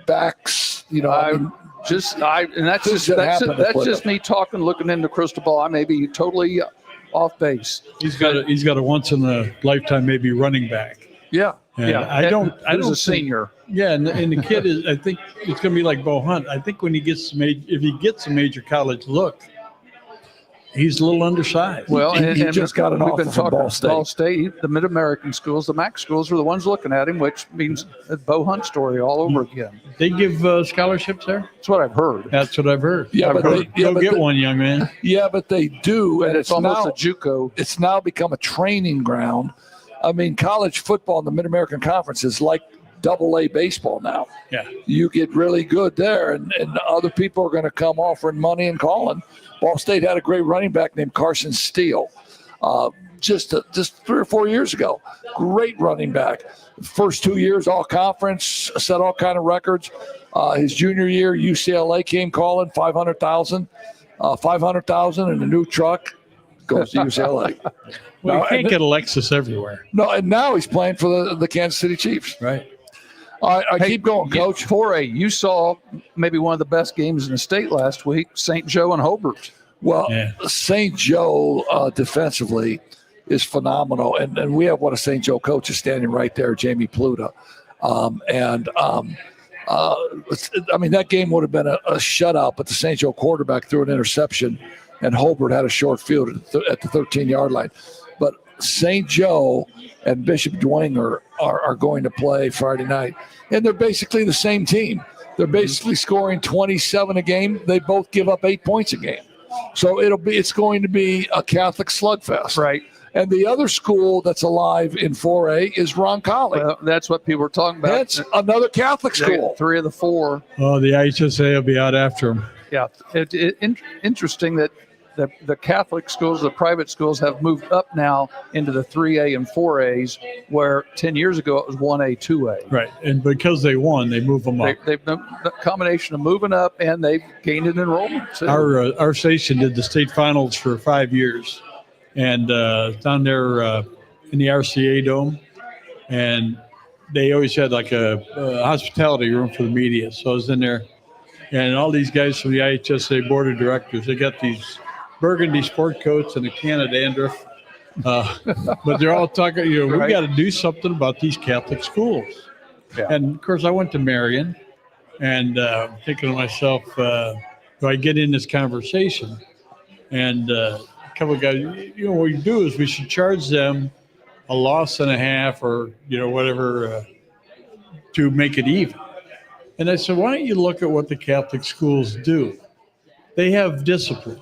backs. That's just me talking, looking into crystal ball. I may be totally off base. He's got a once in a lifetime maybe running back. Yeah. And Yeah. I don't Who's a think- senior. Yeah, and the kid is. I think it's going to be like Bo Hunt. I think when he gets if he gets a major college look, he's a little undersized. Well, He just got an we've offer been from talking Ball State. the Mid-American schools, the MAC schools are the ones looking at him, which means a Bo Hunt story all over again. They give scholarships there. That's what I've heard. That's what I've heard. Yeah, I've but heard. they- yeah, Go but get they- one, young man. Yeah, but they do, and It's almost now, a JUCO. it's now become a training ground. I mean, college football in the Mid-American Conference is like Double-A baseball now. Yeah. You get really good there, and other people are going to come offering money and calling. Ball State had a great running back named Carson Steele just 3 or 4 years ago. Great running back. First 2 years, all conference, set all kind of records. His junior year, UCLA came calling $500,000 in a new truck. Goes to UCLA. Well, No, you can't and- get Alexis everywhere. No, and now he's playing for the Kansas City Chiefs. Right. All right, keep going, Coach. Foray, you saw maybe one of the best games in the state last week, St. Joe and Hobart. Well, Yeah. St. Joe defensively is phenomenal, and we have one of St. Joe coaches standing right there, Jamie Pluta. That game would have been a shutout, but the St. Joe quarterback threw an interception, and Hobart had a short field at the 13-yard line. But St. Joe and Bishop Dwenger are going to play Friday night, and they're basically the same team. They're basically scoring 27 a game. They both give up 8 points a game. So it's going to be a Catholic slugfest. Right. And the other school that's alive in 4A is Roncalli. Well, that's what people are talking about. That's another Catholic They got school. 3 of the 4. Oh, the IHSA will be out after them. Yeah. Interesting that the Catholic schools, the private schools have moved up now into the 3A and 4As, where 10 years ago it was 1A, 2A. Right. And because they won, they move them up. They've done the combination of moving up and they've gained an enrollment. Too. Our station did the state finals for 5 years, and down there in the RCA Dome, and they always had like a hospitality room for the media. So I was in there, and all these guys from the IHSA board of directors, they got these burgundy sport coats and a can of dandruff, but they're all talking. We Right. got to do something about these Catholic schools. Yeah. And of course, I went to Marion, and thinking to myself, do I get in this conversation? And a couple of guys, what we do is we should charge them a loss and a half, or whatever, to make it even. And I said, why don't you look at what the Catholic schools do? They have discipline.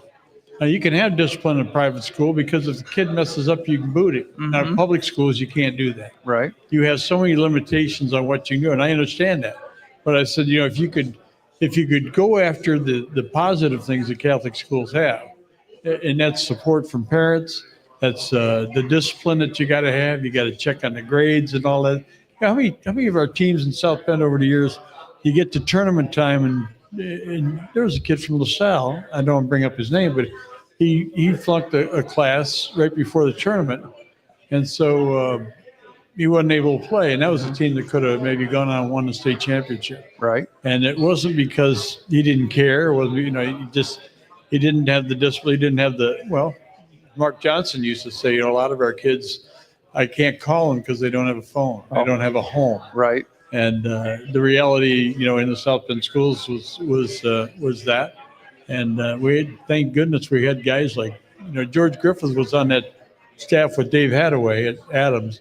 Now, you can have discipline in a private school because if the kid messes up, you can boot it. Now, in public schools, you can't do that. Right. You have so many limitations on what you can do, and I understand that. But I said, if you could go after the positive things that Catholic schools have, and that's support from parents, that's the discipline that you got to have. You got to check on the grades and all that. How many of our teams in South Bend over the years, you get to tournament time, and there was a kid from LaSalle. I don't want to bring up his name, but he flunked a class right before the tournament, and so he wasn't able to play. And that was a team that could have maybe gone on and won the state championship. Right. And it wasn't because he didn't care. It wasn't, he didn't have the discipline. He didn't have Mark Johnson used to say, a lot of our kids, I can't call them because they don't have a phone. They don't have a home. Right. And the reality, in the South Bend schools was that. And thank goodness we had guys like, George Griffith was on that staff with Dave Hadaway at Adams,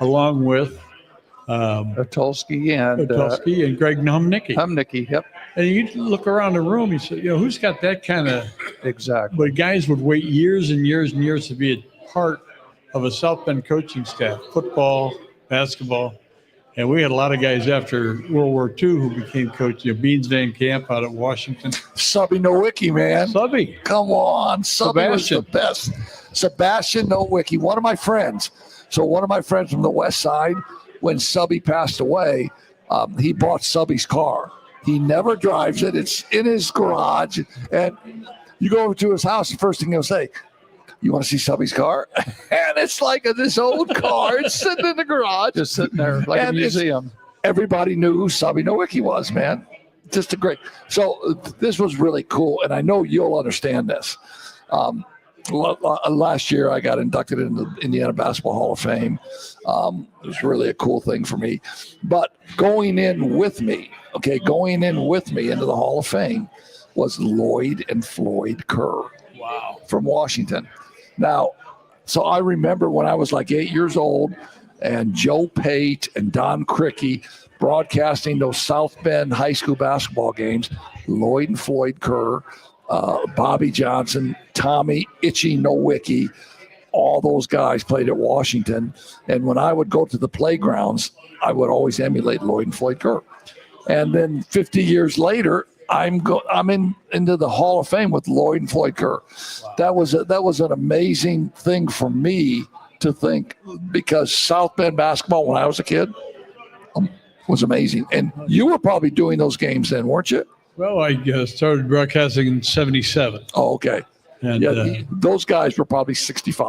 along with Otulski and Greg Humnicki. Humnicki. Yep. And you look around the room, you say, who's got that kind of, Exactly. but guys would wait years and years and years to be a part of a South Bend coaching staff, football, basketball. And we had a lot of guys after World War II who became coaches. Beans Van Camp out at Washington. Subby Nowicki, man. Subby. Come on. Subby was the Sebastian. best. Sebastian Nowicki, one of my friends. So one of my friends from the West Side, when Subby passed away, he bought Subby's car. He never drives it. It's in his garage. And you go over to his house, the first thing he'll say, you want to see Subby's car? And it's like this old car. It's sitting in the garage. Just sitting there like a And it's- museum. Everybody knew who Subby Nowicki was, man. Just a great. So this was really cool, and I know you'll understand this. Last year, I got inducted into the Indiana Basketball Hall of Fame. It was really a cool thing for me. But going in with me into the Hall of Fame was Lloyd and Floyd Kerr. Wow. From Washington. Now, so I remember when I was like 8 years old, and Joe Pate and Don Crickey broadcasting those South Bend high school basketball games. Lloyd and Floyd Kerr, Bobby Johnson, Tommy Itchy Nowicki, all those guys played at Washington. And when I would go to the playgrounds, I would always emulate Lloyd and Floyd Kerr. And then 50 years later, I'm into the Hall of Fame with Lloyd and Floyd Kerr. Wow. That was an amazing thing for me to think, because South Bend basketball when I was a kid was amazing. And you were probably doing those games then, weren't you? Well, I started broadcasting in '77. Oh, okay. And those guys were probably 65,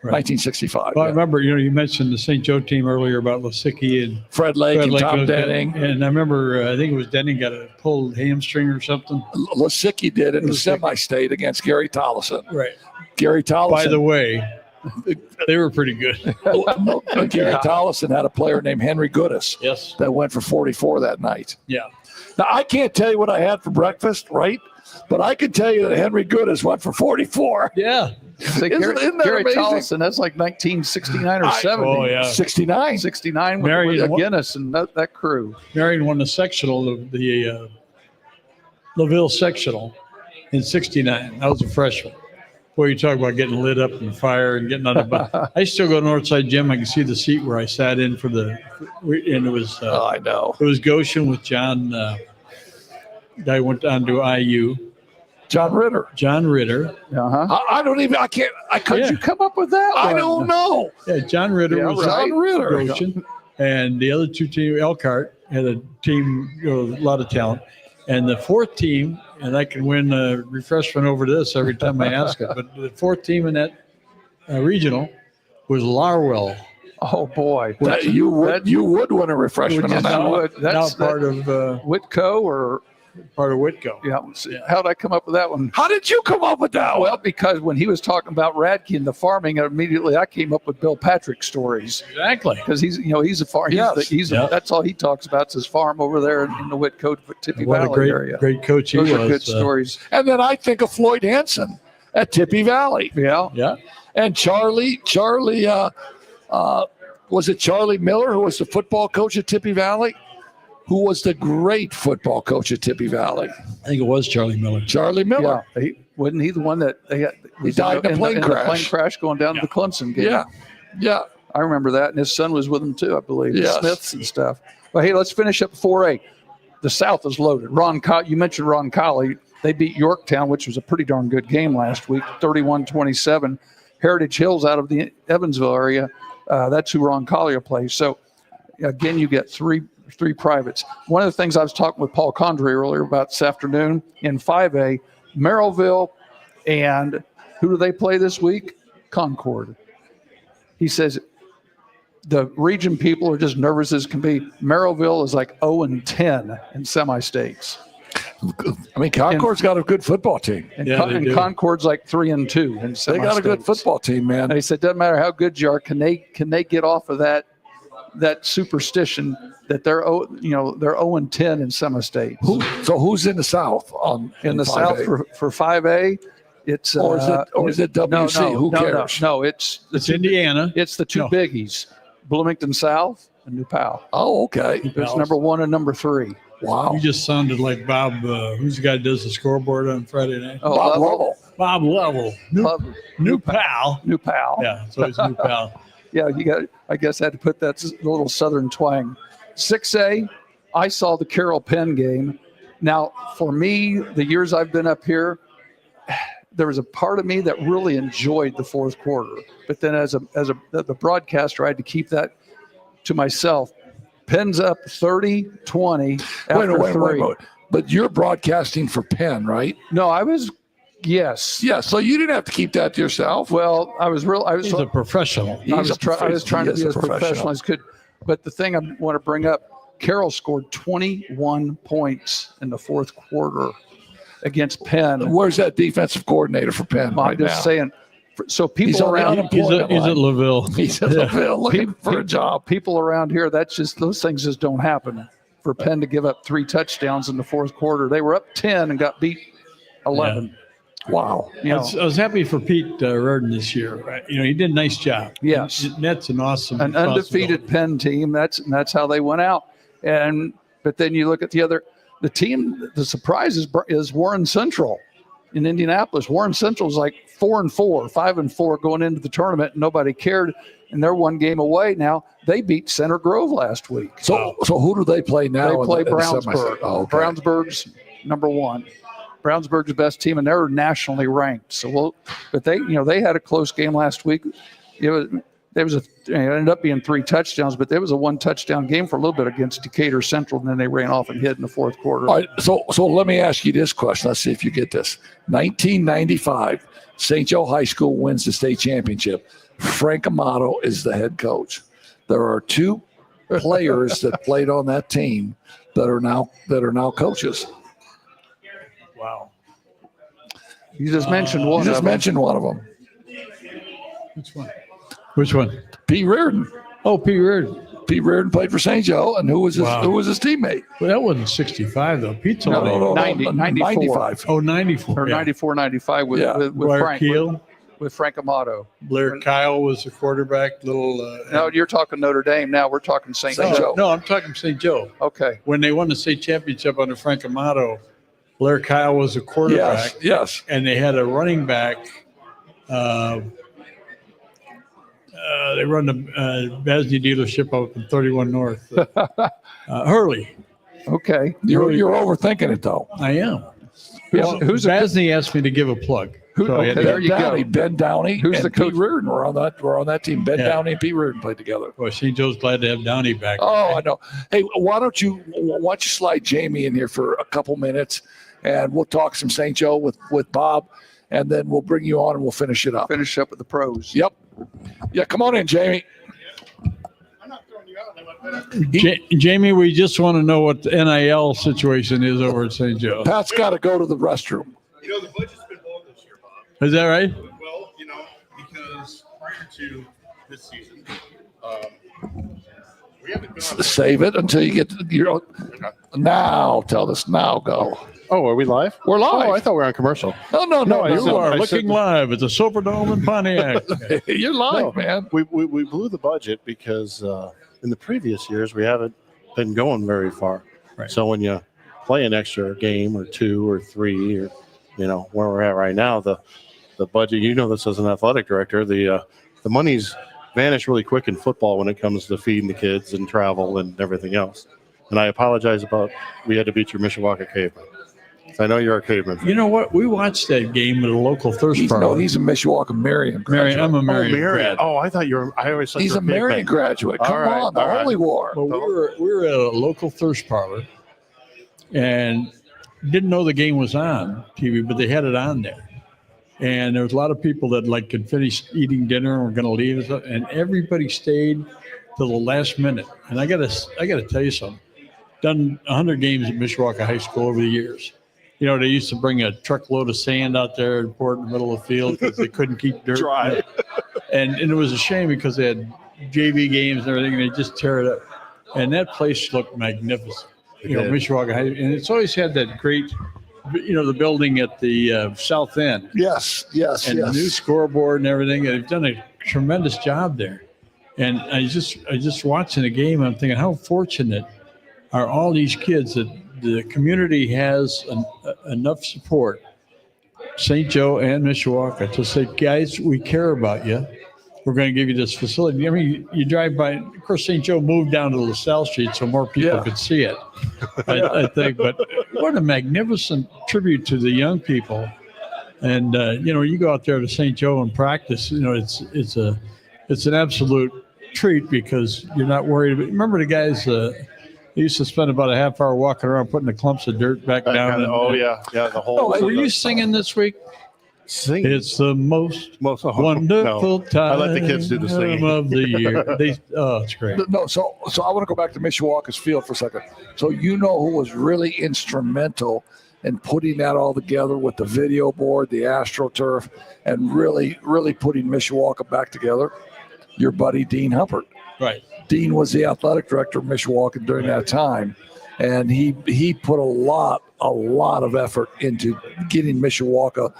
Right. 1965. well, I yeah. remember, you mentioned the St. Joe team earlier about Lasicki and Fred Lake and Tom was- Denning. And I remember, I think it was Denning got a pulled hamstring or something. Lasicki did in the Lasicki. semi-state against Gary Tollison. Right. Gary Tollison. By the way, they were pretty good. Gary Tollison had a player named Henry Goodis Yes. that went for 44 that night. Yeah. Now, I can't tell you what I had for breakfast, right? But I can tell you that Henry Goodis went for 44. Yeah. Say, Isn't that Gary amazing? Tollison, that's like 1969 or 70. Oh, yeah. 69. 69 with Marion, what- Guinness and that crew. Marion won the sectional of the LaVille sectional. in '69. I was a freshman. Boy, you talk about getting lit up in the fire and getting on the bus. I still go to Northside Gym. I can see the seat where I sat in for and it was I know. it was Goshen with John. Guy went on to IU. John Ritter. John Ritter. Uh-huh. I don't even. I can't. I How'd couldn't. you come up with that I one? don't know. Yeah, John Ritter Yeah, was John Ritter. Goshen, and the other two teams, Elkhart had a team, a lot of talent, and the fourth team, and I can win a refreshment over this every time I ask it, but the fourth team in that regional was Larwell, Oh boy. You would win a refreshment on that one. That's now part of Whitco or Whitco. yeah. How'd I come up with that one? How did you come up with that one? Well, because when he was talking about Radke and the farming, immediately I came up with Bill Patrick stories Exactly. because he's a farm. Yes. He's that's all he talks about is his farm over there in the Whitco Tippy What a Valley area. great coach he Those was. are good stories. And then I think of Floyd Hansen at Tippy Valley. Yeah. Yeah. And Charlie, was it Charlie Miller who was the football coach at Tippy Valley? Who was the great football coach at Tippy Valley? I think it was Charlie Miller. Charlie Miller. Yeah. Wasn't he the one that He died in a plane crash. The plane crash going down to the Clemson game. Yeah. Yeah. I remember that, and his son was with him too, I believe. Yes. The Smiths and stuff. Well, hey, let's finish up 4A. The South is loaded. You mentioned Ron Colley. They beat Yorktown, which was a pretty darn good game last week, 31-27. Heritage Hills out of the Evansville area. That's who Ron Collier plays. So, again, you get three privates. One of the things I was talking with Paul Condrey earlier about this afternoon in 5A, Merrillville and who do they play this week? Concord. He says the region people are just nervous as can be. Merrillville is like 0-10 in semi-states. I mean, Concord's got a good football team. And, Yeah, they do. Concord's like 3-2 in They semi-states. got a good football team, man. And he said, doesn't matter how good you are, can they get off of that superstition that they're 0-10 in semi-states. So who's in the South In the 5A? South for 5A, it's Or is it WC? Who cares? No, it's It's Indiana. It's the two No. biggies, Bloomington South and New Powell. Oh, okay. It's number 1 and number 3. Wow. You just sounded like Bob. Who's the guy that does the scoreboard on Friday night? Oh, Bob Lovell. Bob Lovell. New pal. New Powell. Yeah, so it's new pal. Yeah, I guess I had to put that little Southern twang. 6A, I saw the Carroll Penn game. Now, for me, the years I've been up here, there was a part of me that really enjoyed the fourth quarter. But then as the broadcaster, I had to keep that to myself. Penn's up 30-20 after three. Wait. But you're broadcasting for Penn, right? No, yes. Yeah. So you didn't have to keep that to yourself. Well, I was He's a professional. I was trying to be as professional. professional as could. But the thing I want to bring up, Carroll scored 21 points in the fourth quarter against Penn. Where's that defensive coordinator for Penn I'm right just now? saying. So people He's on the around unemployment He's line. at Laville. He's at Laville looking for a job. People around here, those things just don't happen. For Penn to give up 3 touchdowns in the fourth quarter, they were up 10 and got beat 11. Wow. You I know, was happy for Pete Reardon this year. Right? He did a nice job. Yes. And that's an awesome. an undefeated responsibility. Penn team. That's how they went out. But then you look at the team. The surprise is Warren Central in Indianapolis. Warren Central is like 4-4, 5-4 going into the tournament, and nobody cared. And they're 1 game away now. They beat Center Grove last week. So who do they play now? They play in the Brownsburg. Oh, okay. Brownsburg's number 1. Brownsburg's the best team, and they're nationally ranked. But they had a close game last week. It ended up being 3 touchdowns, but there was a 1 touchdown game for a little bit against Decatur Central, and then they ran off and hid in the fourth quarter. All right, so let me ask you this question. Let's see if you get this. 1995, St. Joe High School wins the state championship. Frank Amato is the head coach. There are 2 players that played on that team that are now coaches. Wow. You just mentioned one. You just of them. mentioned one of them, Which one? Pete Reardon. Oh, Pete Reardon. Pete Reardon played for St. Joe, and who was his teammate? Well, that wasn't 65 though. Pete's No, only 94. 95. Oh, 94. Or yeah. 94, 95 with Blair Frank. Keel. With Frank Amato. Blair Kyle was the quarterback. No, you're talking Notre Dame. Now we're talking St. St. Joe. Joe. No, I'm talking St. Joe. Okay. When they won the state championship under Frank Amato, Blair Kyle was a quarterback. Yes. And they had a running back. They run the Basney dealership up in 31 North. Hurley. Okay. You're overthinking it though. I am. Who's a Basney asked me to give a plug. So I had to- there you go. Downey, Ben Downey, Who's and the coach? Pete Reardon were on that team. Ben Yeah. Downey and Pete Reardon played together. Boy, St. Joe's glad to have Downey back. Oh, I know. Hey, why don't you slide Jamie in here for a couple minutes, and we'll talk some St. Joe with Bob, and then we'll bring you on and we'll finish it up. Finish up with the pros. Yep. Yeah, come on in, Jamie. Jamie, we just want to know what the NIL situation is over at St. Joe. Pat's got to go to the restroom. You know, the budget's been low this year, Bob. Is that right? Well, you know, because prior to this season, we haven't gone. Save it until you get to your. Now, tell us. Now, go. Oh, are we live? We're live. Oh, I thought we were on commercial. No. You said- are I looking said- live at the Superdome in Pontiac. You're live, No. man. We blew the budget because in the previous years we haven't been going very far. Right. So when you play an extra game or 2 or 3, or where we're at right now, the budget. This as an athletic director, the money's vanished really quick in football when it comes to feeding the kids and travel and everything else. And I apologize about we had to beat your Mishawaka Cavemen. I know you're a Caveman fan. You know what? We watched that game at a local thirst parlor. He's a Mishawaka Marion Marion, graduate. I'm a Oh, Marion Marion. grad. Oh, I thought you were. I always thought He's you a were Marion Caveman. graduate. Come All right, on, the all right. Holy War. Well, we were at a local thirst parlor and didn't know the game was on TV, but they had it on there. And there was a lot of people that could finish eating dinner and were going to leave and stuff, and everybody stayed till the last minute. And I gotta tell you something. Done 100 games at Mishawaka High School over the years. They used to bring a truckload of sand out there and pour it in the middle of the field because they couldn't keep dirt Dry. And it was a shame because they had JV games and everything, and they just tear it up. And that place looked magnificent. It did. Mishawaka High, and it's always had that great, the building at the south end Yes. and the new scoreboard and everything. And they've done a tremendous job there. And I just watching the game, I'm thinking, how fortunate are all these kids that the community has enough support, St. Joe and Mishawaka, to say, guys, we care about you. We're going to give you this facility. I mean, you drive by, of course, St. Joe moved down to LaSalle Street so more people Yeah. could see it, I think. But what a magnificent tribute to the young people. And, you go out there to St. Joe and practice, it's an absolute treat because you're not worried. Remember the guys, they used to spend about a half hour walking around putting the clumps of dirt back down. Yeah, the whole. Were you singing this week? Sing. It's the most Most wonderful no. time I let the kids do the singing. of the year. It's great. No, so I want to go back to Mishawaka's field for a second. So who was really instrumental in putting that all together with the video board, the AstroTurf, and really, really putting Mishawaka back together? Your buddy Dean Huppert. Right. Dean was the athletic director of Mishawaka during that time, and he put a lot of effort into getting Mishawaka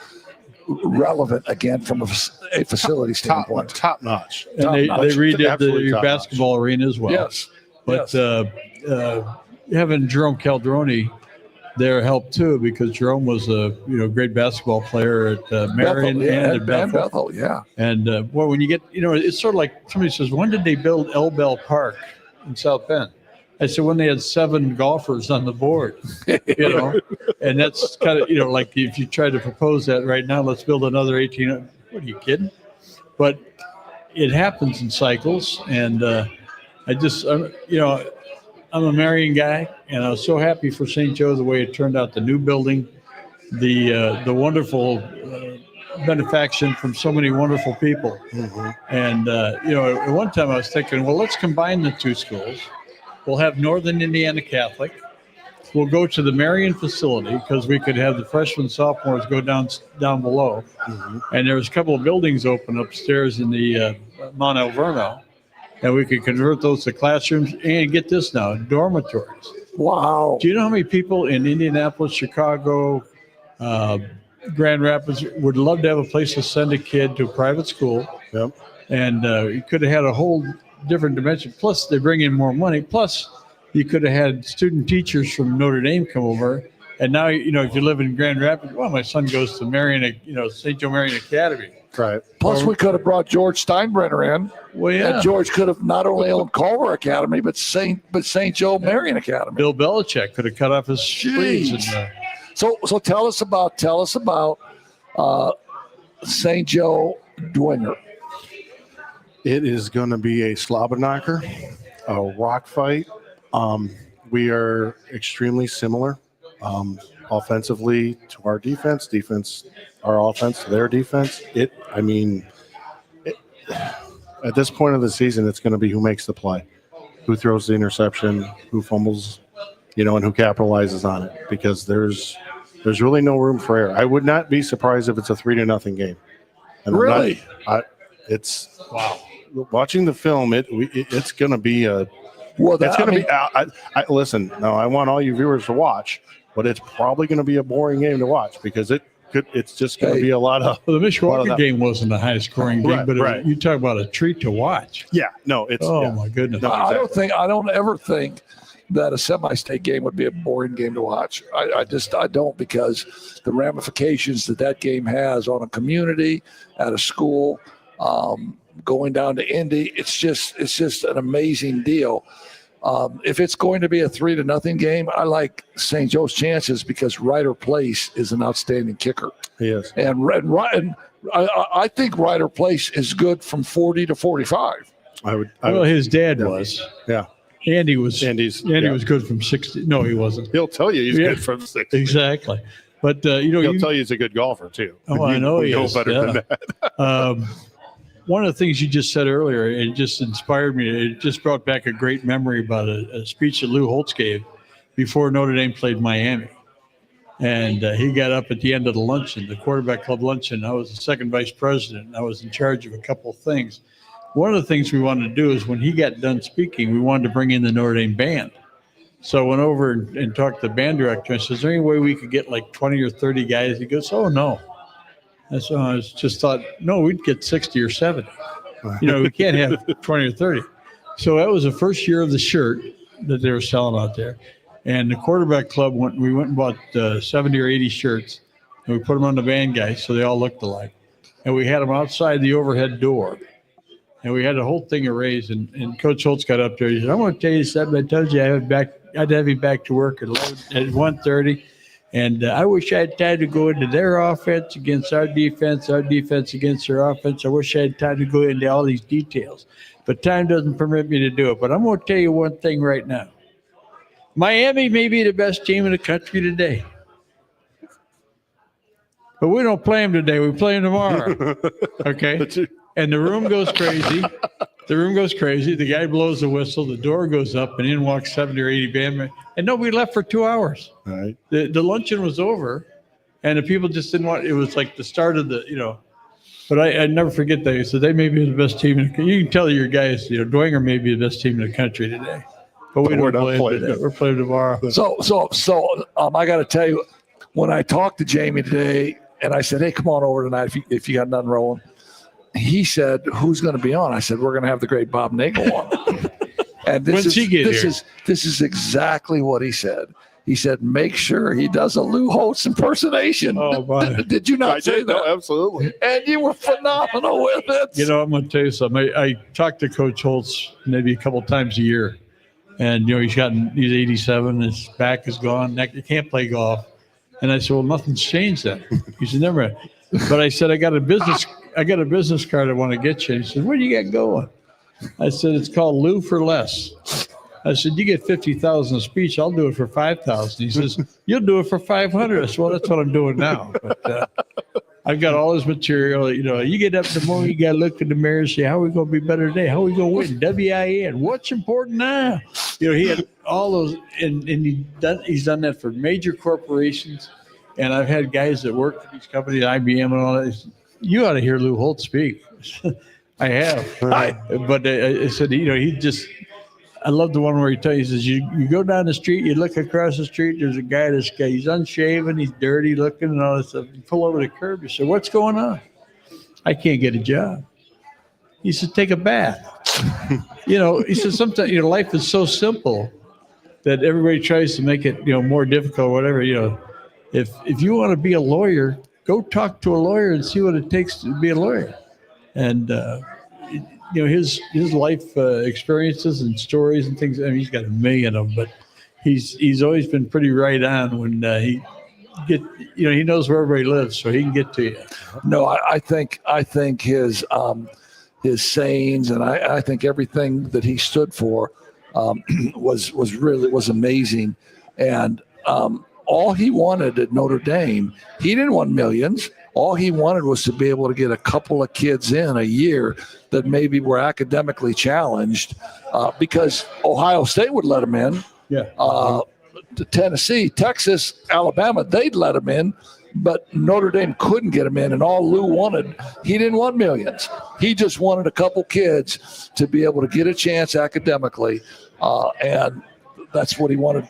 relevant again from a facility standpoint. Top notch. And they redid Absolutely the top-notch. basketball arena as well. Yes, But yes. having Jerome Calderoni there helped too because Jerome was a great basketball player at Marion Bethel, yeah, and at Bethel. Bethel, yeah. And when you get, it's sort of like somebody says, when did they build El Bell Park in South Bend? I said, when they had 7 golfers on the board, and that's kind of, like if you try to propose that right now, let's build another 18. What are you kidding? But it happens in cycles. And I'm a Marion guy, and I was so happy for St. Joe the way it turned out. The new building, the wonderful benefaction from so many wonderful people. Mm-hmm. And at one time I was thinking, well, let's combine the two schools. We'll have Northern Indiana Catholic. We'll go to the Marion facility because we could have the freshmen, sophomores go down below. Mm-hmm. And there's a couple of buildings open upstairs in the Mount Alverno. And we could convert those to classrooms and get this now, dormitories. Wow. Do you know how many people in Indianapolis, Chicago, Grand Rapids would love to have a place to send a kid to a private school? Yep. And you could have had a whole different dimension. Plus, they bring in more money. Plus, you could have had student teachers from Notre Dame come over And now, if you live in Grand Rapids, well, my son goes to Marion, St. Joe Marion Academy. Right. Plus, we could have brought George Steinbrenner in. Well, yeah. And George could have not only owned Culver Academy, but St. Joe Marion Academy. Bill Belichick could have cut off his sleeves. Jeez. So tell us about St. Joe Dwenger. It is going to be a slobber knocker, a rock fight. We are extremely similar offensively to our defense, our offense to their defense. At this point of the season, it's going to be who makes the play, who throws the interception, who fumbles, and who capitalizes on it, because there's really no room for error. I would not be surprised if it's a 3-0 game. And Really? It's wow. Watching the film, it's going to be a. Well, It's going to be. I listen. Now, I want all you viewers to watch, but it's probably going to be a boring game to watch, because it's just going to be a lot of. Well, the Mishawaka game wasn't a high-scoring game, Right, but right. you talk about a treat to watch. Yeah. No. It's. Oh yeah. my goodness! No, I exactly. don't ever think that a semi-state game would be a boring game to watch. I don't, because the ramifications that game has on a community, at a school, going down to Indy, it's just an amazing deal. If it's going to be a 3-0 game, I like St. Joe's chances, because Ryder Place is an outstanding kicker. He is. And I think Ryder Place is good from 40 to 45. Well, his dad was. Yeah. Andy was Andy was good from 60. No, he wasn't. He'll tell you he's Yeah. good from 6. Exactly. But, He'll tell you he's a good golfer, too. Oh, I know he know is. better than that. One of the things you just said earlier, it just inspired me. It just brought back a great memory about a speech that Lou Holtz gave before Notre Dame played Miami. And he got up at the end of the luncheon, the quarterback club luncheon. I was the second vice president, and I was in charge of a couple of things. One of the things we wanted to do is, when he got done speaking, we wanted to bring in the Notre Dame band. So I went over and talked to the band director. I said, is there any way we could get like 20 or 30 guys? He goes, oh, no. And so I just thought, no, we'd get 60 or 70. We can't have 20 or 30. So that was the first year of the shirt that they were selling out there. And the quarterback club we went and bought 70 or 80 shirts, and we put them on the band guys so they all looked alike. And we had them outside the overhead door. And we had the whole thing erased. And Coach Holtz got up there. He said, I'm going to tell you something. I told you I'd have you back to work at 1:30. And I wish I had time to go into their offense against our defense against their offense. I wish I had time to go into all these details. But time doesn't permit me to do it. But I'm going to tell you one thing right now. Miami may be the best team in the country today. But we don't play them today. We play them tomorrow. Okay? And the room goes crazy. The guy blows the whistle. The door goes up, and in walks 70 or 80 bandmen. And nobody left for 2 hours. All right. The luncheon was over, and the people just didn't want. It was like the start of the. But I never forget that. So they may be the best team. You can tell your guys, Dwenger may be the best team in the country today. But we don't play them today. We're playing tomorrow. So I got to tell you, when I talked to Jamie today, and I said, hey, come on over tonight if you got nothing rolling. He said, who's going to be on? I said, we're going to have the great Bob Nagel on. And this is exactly what he said. He said, make sure he does a Lou Holtz impersonation. Oh, boy. Did you not say that? No, absolutely. And you were phenomenal with it. I'm going to tell you something. I talk to Coach Holtz maybe a couple times a year. And, he's 87. His back is gone. He can't play golf. And I said, well, nothing's changed then. He said, never. But I said, I got a business card I want to get you. He said, what do you got going? I said, it's called Lou for Less. I said, you get 50,000 a speech. I'll do it for 5,000. He says, you'll do it for 500. I said, well, that's what I'm doing now. But I've got all his material. You get up in the morning, you got to look in the mirror and say, how are we going to be better today? How are we going to win? WIN. What's important now? He had all those, and he's done that for major corporations. And I've had guys that work for these companies, IBM and all that. You ought to hear Lou Holtz speak. I have. But I said, I love the one where he tells you, he says, you go down the street, you look across the street, there's a guy, he's unshaven, he's dirty looking and all this stuff. You pull over the curb, you say, what's going on? I can't get a job. He said, take a bath. He said, sometimes life is so simple that everybody tries to make it, more difficult, whatever, if you want to be a lawyer, go talk to a lawyer and see what it takes to be a lawyer. And, his life experiences and stories and things, I mean, he's got a million of them, but he's always been pretty right on when he knows where everybody lives, so he can get to you. No, I think his sayings, and I think everything that he stood for was amazing. And all he wanted at Notre Dame, he didn't want millions. All he wanted was to be able to get a couple of kids in a year that maybe were academically challenged, because Ohio State would let him in. Yeah. Tennessee, Texas, Alabama, they'd let him in, but Notre Dame couldn't get him in. And all Lou wanted, he didn't want millions. He just wanted a couple kids to be able to get a chance academically, and that's what he wanted.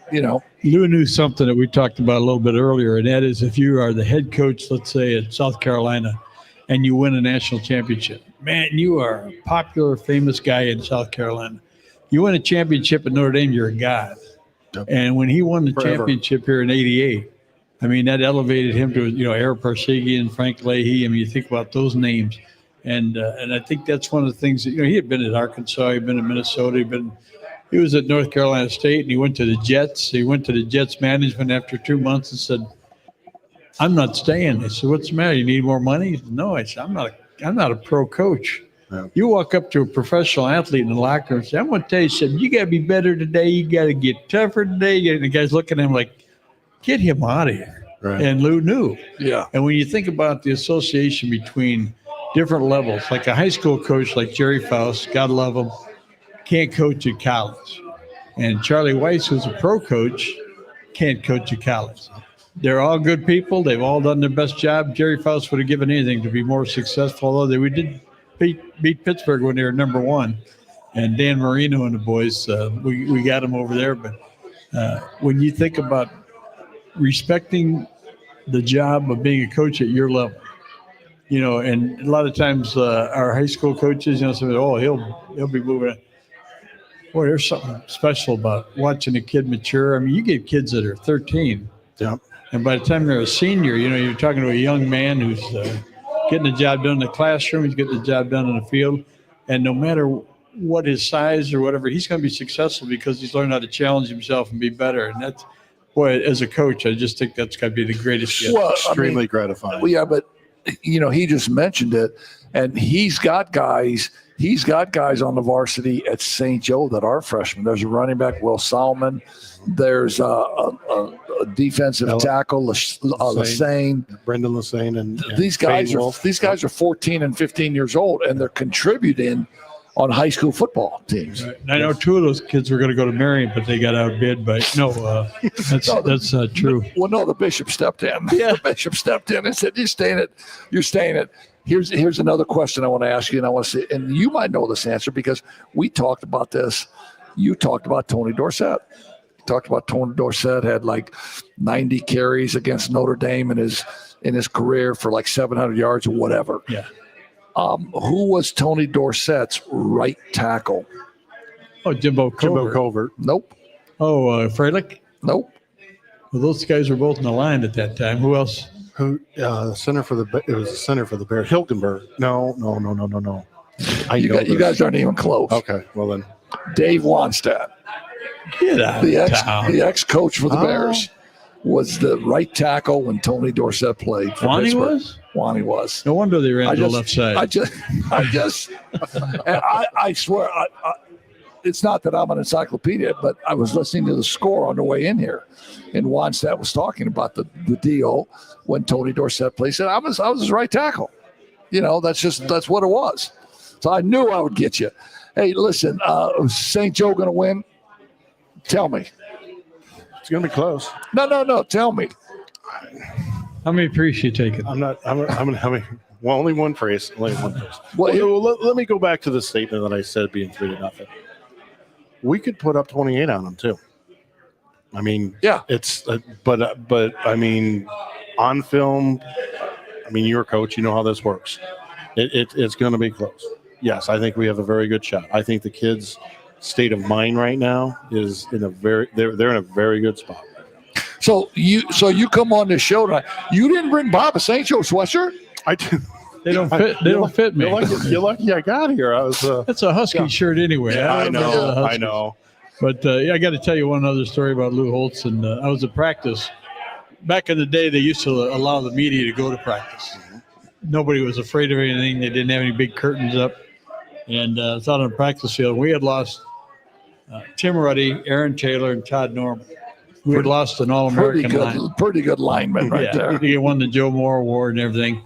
Lou knew something that we talked about a little bit earlier, and that is if you are the head coach, let's say at South Carolina, and you win a national championship, man, you are a popular, famous guy in South Carolina. You win a championship at Notre Dame, you're a god. Yep. And when he won the Forever. championship here in '88, I mean, that elevated him to, Eric Parsegian, Frank Leahy. I mean, you think about those names. And I think that's one of the things that, he had been at Arkansas, he'd been in Minnesota, he was at North Carolina State, and he went to the Jets. He went to the Jets management after 2 months and said, "I'm not staying." They said, "What's the matter? You need more money?" He said, "No." I said, I'm not a pro coach. Yeah. You walk up to a professional athlete in the locker room and say, "I'm going to tell you something. You got to be better today. You got to get tougher today." And the guy's looking at him like, "Get him out of here." Right. And Lou knew. Yeah. And when you think about the association between different levels, like a high school coach like Jerry Faust, God love him, can't coach at college. And Charlie Weiss, who's a pro coach, can't coach at college. They're all good people. They've all done their best job. Jerry Faust would have given anything to be more successful, although we did beat Pittsburgh when they were number one. And Dan Marino and the boys, we got them over there. But when you think about respecting the job of being a coach at your level, and a lot of times our high school coaches, say, "Oh, he'll be moving on." Boy, there's something special about watching a kid mature. I mean, you get kids that are 13. Yep. And by the time they're a senior, you're talking to a young man who's getting the job done in the classroom. He's getting the job done in the field. And no matter what his size or whatever, he's going to be successful because he's learned how to challenge himself and be better. And that's, boy, as a coach, I just think that's got to be the greatest gift. Well, Extremely gratifying. Well, yeah, but he just mentioned it, and he's got guys on the varsity at St. Joe that are freshmen. There's a running back, Will Salmon. There's a defensive tackle, Lassane. Brendan Lassane and These guys are 14 and 15 years old, and they're contributing on high school football teams. Right. And I know two of those kids were going to go to Marion, but they got outbid. But that's true. Well, no, the bishop stepped in. Yeah. The bishop stepped in and said, "You're staying it." Here's another question I want to ask you, and I want to say, and you might know this answer because we talked about this. You talked about Tony Dorsett. You talked about Tony Dorsett had like 90 carries against Notre Dame in his career for like 700 yards or whatever. Yeah. Who was Tony Dorsett's right tackle? Oh, Jimbo Covert. Nope. Oh, Freilich. Nope. Well, those guys were both in the line at that time. Who else? Who center for the Bears. Hilgenberg. No. You guys aren't even close. Okay, well then. Dave Wanstadt, Get out of town. the ex-coach for the Bears, was the right tackle when Tony Dorsett played for Wani Pittsburgh. was? Wani was. No wonder they ran to the left side. I swear, it's not that I'm an encyclopedia, but I was listening to the score on the way in here, and Wanstadt was talking about the deal when Tony Dorsett played. He said, I was his right tackle. That's what it was. So I knew I would get you. Hey, listen, St. Joe going to win? Tell me. It's going to be close. No. Tell me. How many priests you taking? Only one phrase. Well, Let me go back to the statement that I said being 3-0. We could put up 28 on them too. I mean, yeah. It's but I mean, on film. I mean, you're a coach. You know how this works. It's going to be close. Yes, I think we have a very good shot. I think the kids state of mind right now is in a they're in a very good spot. So you come on this show tonight. You didn't bring Bob a St. Joe sweatshirt? I do. They don't fit. They don't fit me. You're lucky I got here. I was. That's a Husky shirt anyway. Yeah, I don't know the know. I Huskies. know. But I got to tell you one other story about Lou Holtz. And I was at practice. Back in the day, they used to allow the media to go to practice. Nobody was afraid of anything. They didn't have any big curtains up. And I was out on the practice field. We had lost Tim Ruddy, Aaron Taylor, and Todd Norman. We had lost an All-American line. Pretty good lineman right there. He won the Joe Moore Award and everything.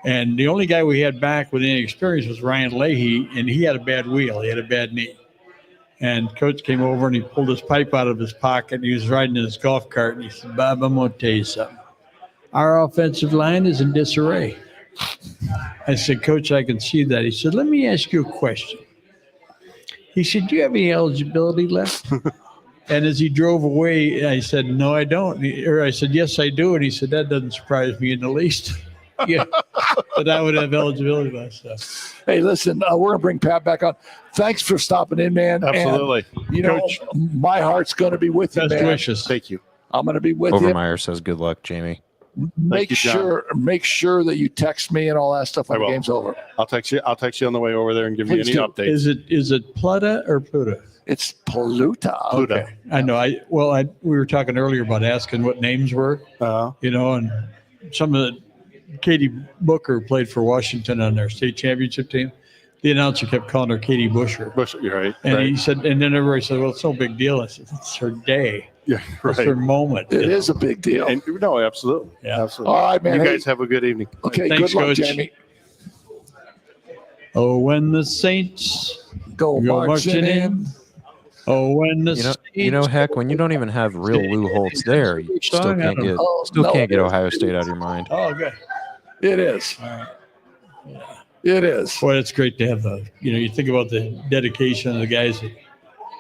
And the only guy we had back with any experience was Ryan Leahy, and he had a bad wheel. He had a bad knee. And Coach came over and he pulled his pipe out of his pocket. And he was riding in his golf cart, and he said, "Bob, I'm going to tell you something. Our offensive line is in disarray." I said, "Coach, I can see that." He said, "Let me ask you a question." He said, "Do you have any eligibility left?" And as he drove away, I said, "No, I don't." Or I said, "Yes, I do." And he said, "That doesn't surprise me in the least." Yeah, but I would have eligibility left. So. Hey, listen, we're gonna bring Pat back on. Thanks for stopping in, man. Absolutely. And, you know, Coach, my heart's gonna be with you, Best man. wishes. thank you. I'm gonna be with you. Overmeyer says, "Good luck, Jamie." Make you, John. sure that you text me and all that stuff when I the will. game's over. I'll text you on the way over there and give Please you do. any updates. Is it Pluta or Pluta? It's Pluta. Pluta. I know. We were talking earlier about asking what names were, and some of the Katie Booker played for Washington on their state championship team. The announcer kept calling her Katie Busher. You're right. And right. he said, and then everybody said, "Well, it's no big deal." I said, "It's her day. Yeah, It's right. her moment." It is a big deal. And no, absolutely. Yeah. Absolutely. All right, man. You Hey, guys have a good evening. okay, Thanks, good luck, Coach. Jamie. Oh, when the Saints Go marching in. Oh, when the You know, heck, when you don't even have real Lou Holtz there, you still can't get Ohio State out of your mind. Oh, good. It is. All right. It is. Boy, it's great to have you think about the dedication of the guys,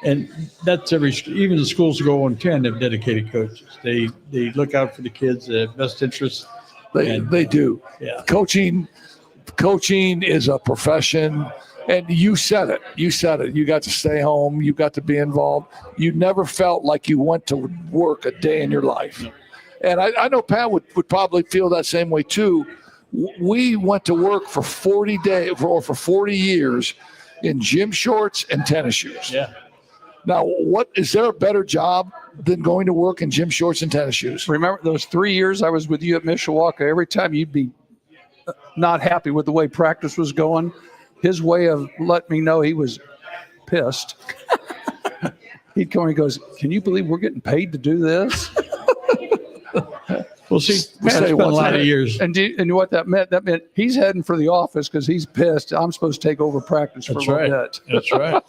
and that's even the schools that go 110 have dedicated coaches. They look out for the kids, the best interests. They do. Yeah. Coaching is a profession, and you said it. You got to stay home. You got to be involved. You never felt like you went to work a day in your life. No. And I know Pat would probably feel that same way too. We went to work for 40 days or for 40 years in gym shorts and tennis shoes. Yeah. Now, is there a better job than going to work in gym shorts and tennis shoes? Remember those 3 years I was with you at Mishawaka? Every time you'd be not happy with the way practice was going, his way of letting me know he was pissed. He'd come and he goes, "Can you believe we're getting paid to do this?" Well, see, Pat spent a lot of years. And you know what that meant? That meant he's heading for the office because he's pissed. I'm supposed to take over practice for That's a little right. bit. That's right.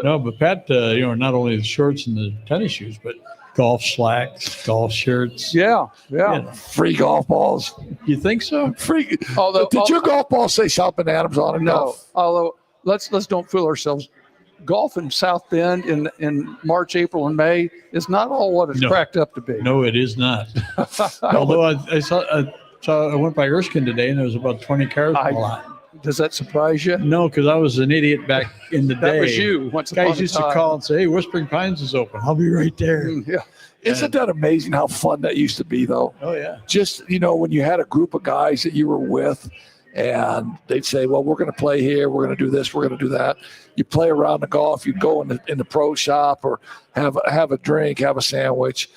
No, but Pat, not only the shorts and the tennis shoes, but golf slacks, golf shirts. Yeah. Free golf balls. You think so? Free. Did your golf ball say South Bend Adams on it? No. Although let's don't fool ourselves. Golf in South Bend in March, April, and May is not all what it's cracked up to be. No, it is not. Although I went by Erskine today, and there was about 20 cars on the lot. Does that surprise you? No, because I was an idiot back in the day. That was you. Guys used to call and say, "Hey, Whispering Pines is open. I'll be right there." Yeah. Isn't that amazing how fun that used to be, though? Oh, yeah. Just, when you had a group of guys that you were with, and they'd say, "Well, we're going to play here. We're going to do this. We're going to do that." You play around the golf. You go in the pro shop or have a drink, have a sandwich,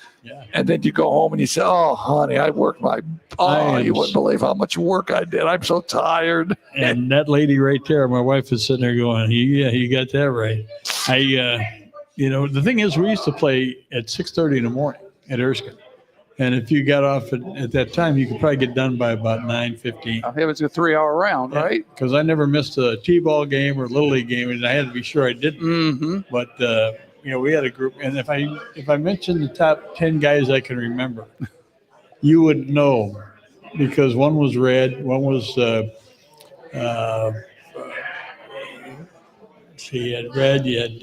and then you go home and you say, "Oh, honey, you wouldn't believe how much work I did. I'm so tired." And that lady right there, my wife is sitting there going, "Yeah, you got that right." The thing is, we used to play at 6:30 in the morning at Erskine. And if you got off at that time, you could probably get done by about 9:15. It was a 3-hour round, right? Because I never missed a T-ball game or Little League game, and I had to be sure I didn't. Mm-hmm. But we had a group, and if I mention the top 10 guys I can remember, you would know, because one was Red, one was you had Red, you had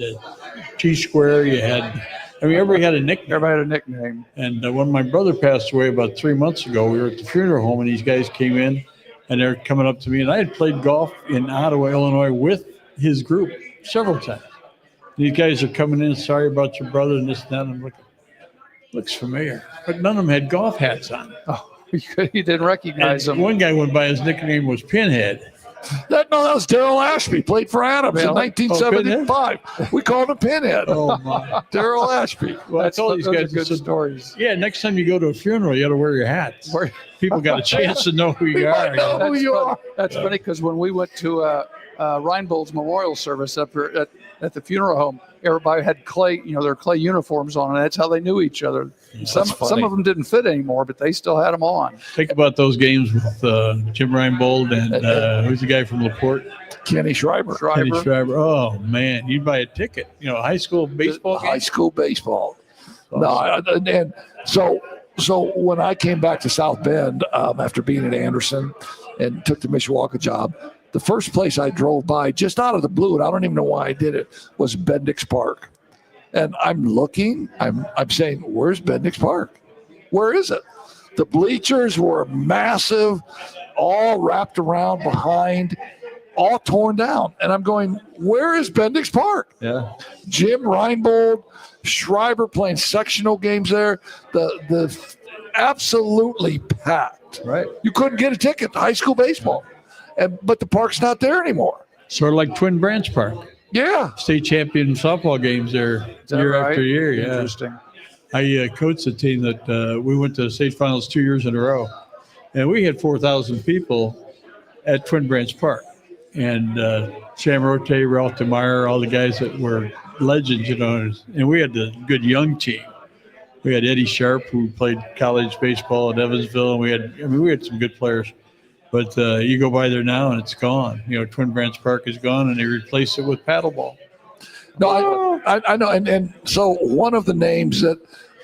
T-Square, you had. Everybody had a nickname. Everybody had a nickname. And when my brother passed away about 3 months ago, we were at the funeral home, and these guys came in, and they're coming up to me. And I had played golf in Ottawa, Illinois, with his group several times. These guys are coming in, sorry about your brother and this and that. I'm looking, looks familiar. But none of them had golf hats on. Oh, you didn't recognize And him. one guy went by, his nickname was Pinhead. That was Daryl Ashby. Played for Adams in Well, 1975. We called him Pinhead. Oh, my. Daryl Ashby. Well, I told these Those are guys, I good said, stories. yeah, next time you go to a funeral, you got to wear your hats. Where- People got a chance to know who you I are. know who That's you funny. are. That's funny because when we went to Reinbold's memorial service up here at the funeral home, everybody had clay, their clay uniforms on, and that's how they knew each other. Some funny. of them didn't fit anymore, but they still had them on. Think about those games with Jim Reinbold and who's the guy from LaPorte? Kenny Schreiber. Kenny Schreiber. Oh, man, you'd buy a ticket. High school baseball High game. school baseball. No, and so when I came back to South Bend after being at Anderson and took the Mishawaka job, the first place I drove by just out of the blue, and I don't even know why I did it, was Bendix Park. And I'm looking, I'm saying, where's Bendix Park? Where is it? The bleachers were massive, all wrapped around behind, all torn down. And I'm going, where is Bendix Park? Yeah. Jim Reinbold, Schreiber playing sectional games there. The absolutely packed. Right. You couldn't get a ticket to high school baseball. But the park's not there anymore. Sort of like Twin Branch Park. Yeah. State champion softball games there Is that year right? after year. Yeah. Interesting. I coached a team that we went to the state finals 2 years in a row, and we had 4,000 people at Twin Branch Park. And Sam Rote, Ralph DeMeyer, all the guys that were legends, and we had a good young team. We had Eddie Sharp, who played college baseball at Evansville, and we had some good players. But you go by there now and it's gone. Twin Branch Park is gone, and they replaced it with paddleball. No, I know. And so one of the names that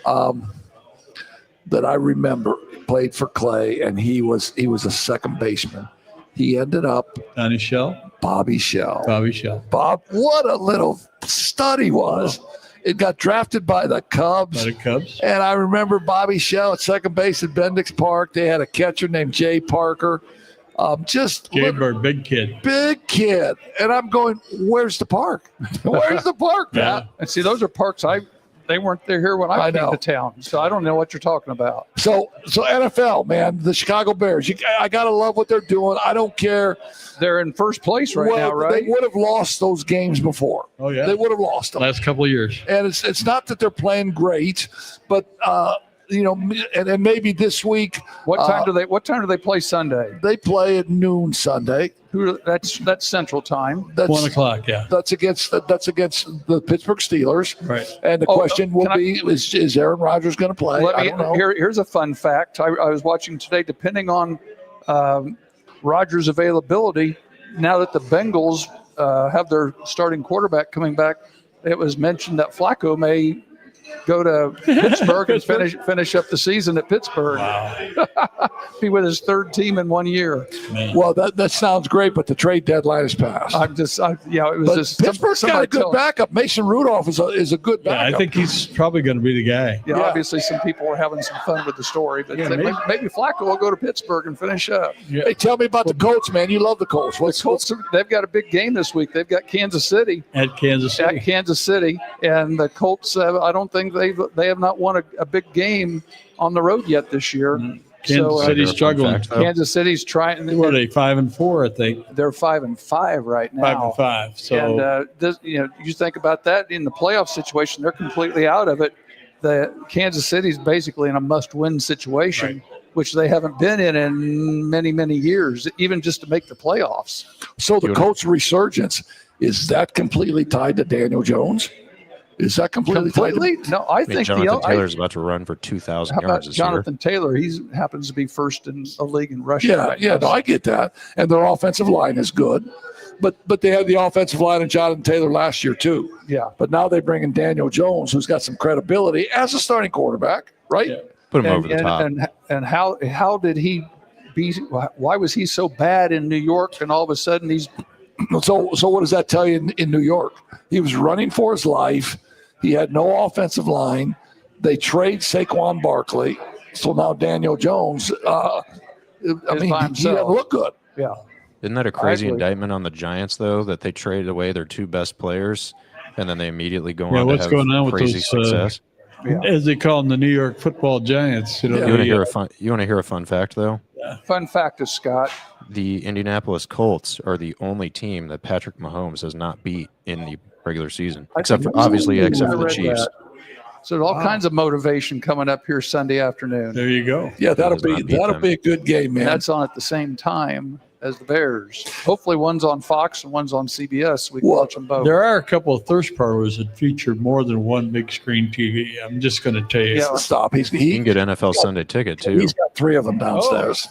I remember played for Clay, and he was a second baseman. He ended up Donnie Shell, Bobby Shell. Bobby Shell, Bob, what a little stud he was. It got drafted by the Cubs. by the Cubs. And I remember Bobby Shell at second base at Bendix Park. They had a catcher named Jay Parker. Gaber, big kid. Big kid. And I'm going, where's the park? Where's the park, Matt? And see, those are parks they weren't there here when I came know. to town, so I don't know what you're talking about. So NFL, man, the Chicago Bears. I gotta love what they're doing. I don't care. They're in first place right now, right? They would have lost those games before. Oh, yeah. They would have lost them. Last couple of years. And it's not that they're playing great, but and maybe this week What time do they play Sunday? they play at noon Sunday. That's Central Time. That's 1 o'clock, yeah. That's against the Pittsburgh Steelers. Right. And the question will be: Is Aaron Rodgers going to play? I don't know. Here's a fun fact. I was watching today. Depending on Rodgers' availability, now that the Bengals have their starting quarterback coming back, it was mentioned that Flacco may go to Pittsburgh and finish up the season at Pittsburgh. Wow. Be with his third team in 1 year. Man. Well, that sounds great, but the trade deadline is passed. It was But just Pittsburgh's got a somebody good tell- backup. Mason Rudolph is a good Yeah, backup. I think he's probably going to be the guy. Yeah, Yeah. obviously some people were having some fun with the story, but Yeah, maybe Flacco will go to Pittsburgh and finish up. Yeah. Hey, tell me about the Colts, man. You love the Colts. The Colts, they've got a big game this week. They've got Kansas City At Kansas at City. Kansas City, and the Colts. I don't think they have not won a big game on the road yet this year. Kansas City's struggling. Kansas City's trying. What are they, 5-4, I think. They're 5-5 right now. 5-5. So And you think about that in the playoff situation, they're completely out of it. The Kansas City's basically in a must-win situation, which they haven't been in many, many years, even just to make the playoffs. So the Colts resurgence, is that completely tied to Daniel Jones? Is that completely tied to No, I think Jonathan Taylor's about to run for 2,000 how about yards this year. Jonathan Taylor? He happens to be first in a league in rushing. Yeah, yeah, no, I get that. And their offensive line is good. But they had the offensive line of Jonathan Taylor last year too. Yeah. But now they bring in Daniel Jones, who's got some credibility as a starting quarterback, right? Yeah. Put him over the top. And how did he be? Why was he so bad in New York? And all of a sudden he's So what does that tell you in New York? He was running for his life. He had no offensive line. They trade Saquon Barkley. So now Daniel Jones, by he himself. doesn't look good. yeah. Isn't that a crazy agree. indictment on the Giants, though, that they traded away their two best players and then they immediately go Yeah, on what's to have going on with crazy those, success. as they call them, the New York Football Giants. You know, You want to hear a fun? You want to hear a fun fact though? Fun fact is, Scott, The Indianapolis Colts are the only team that Patrick Mahomes has not beat in the regular season, except for I the read Chiefs. that. So there's all kinds of motivation coming up here Sunday afternoon. There you go. Yeah, that'll does not be beat that'll them. be a good game, man. And that's on at the same time as the Bears. Hopefully one's on Fox and one's on CBS. We can Well, watch them both. There are a couple of thirst parlors that feature more than one big screen TV. I'm just going to tell you. Yeah. Stop. You can get NFL Sunday ticket too. He's got 3 of them downstairs.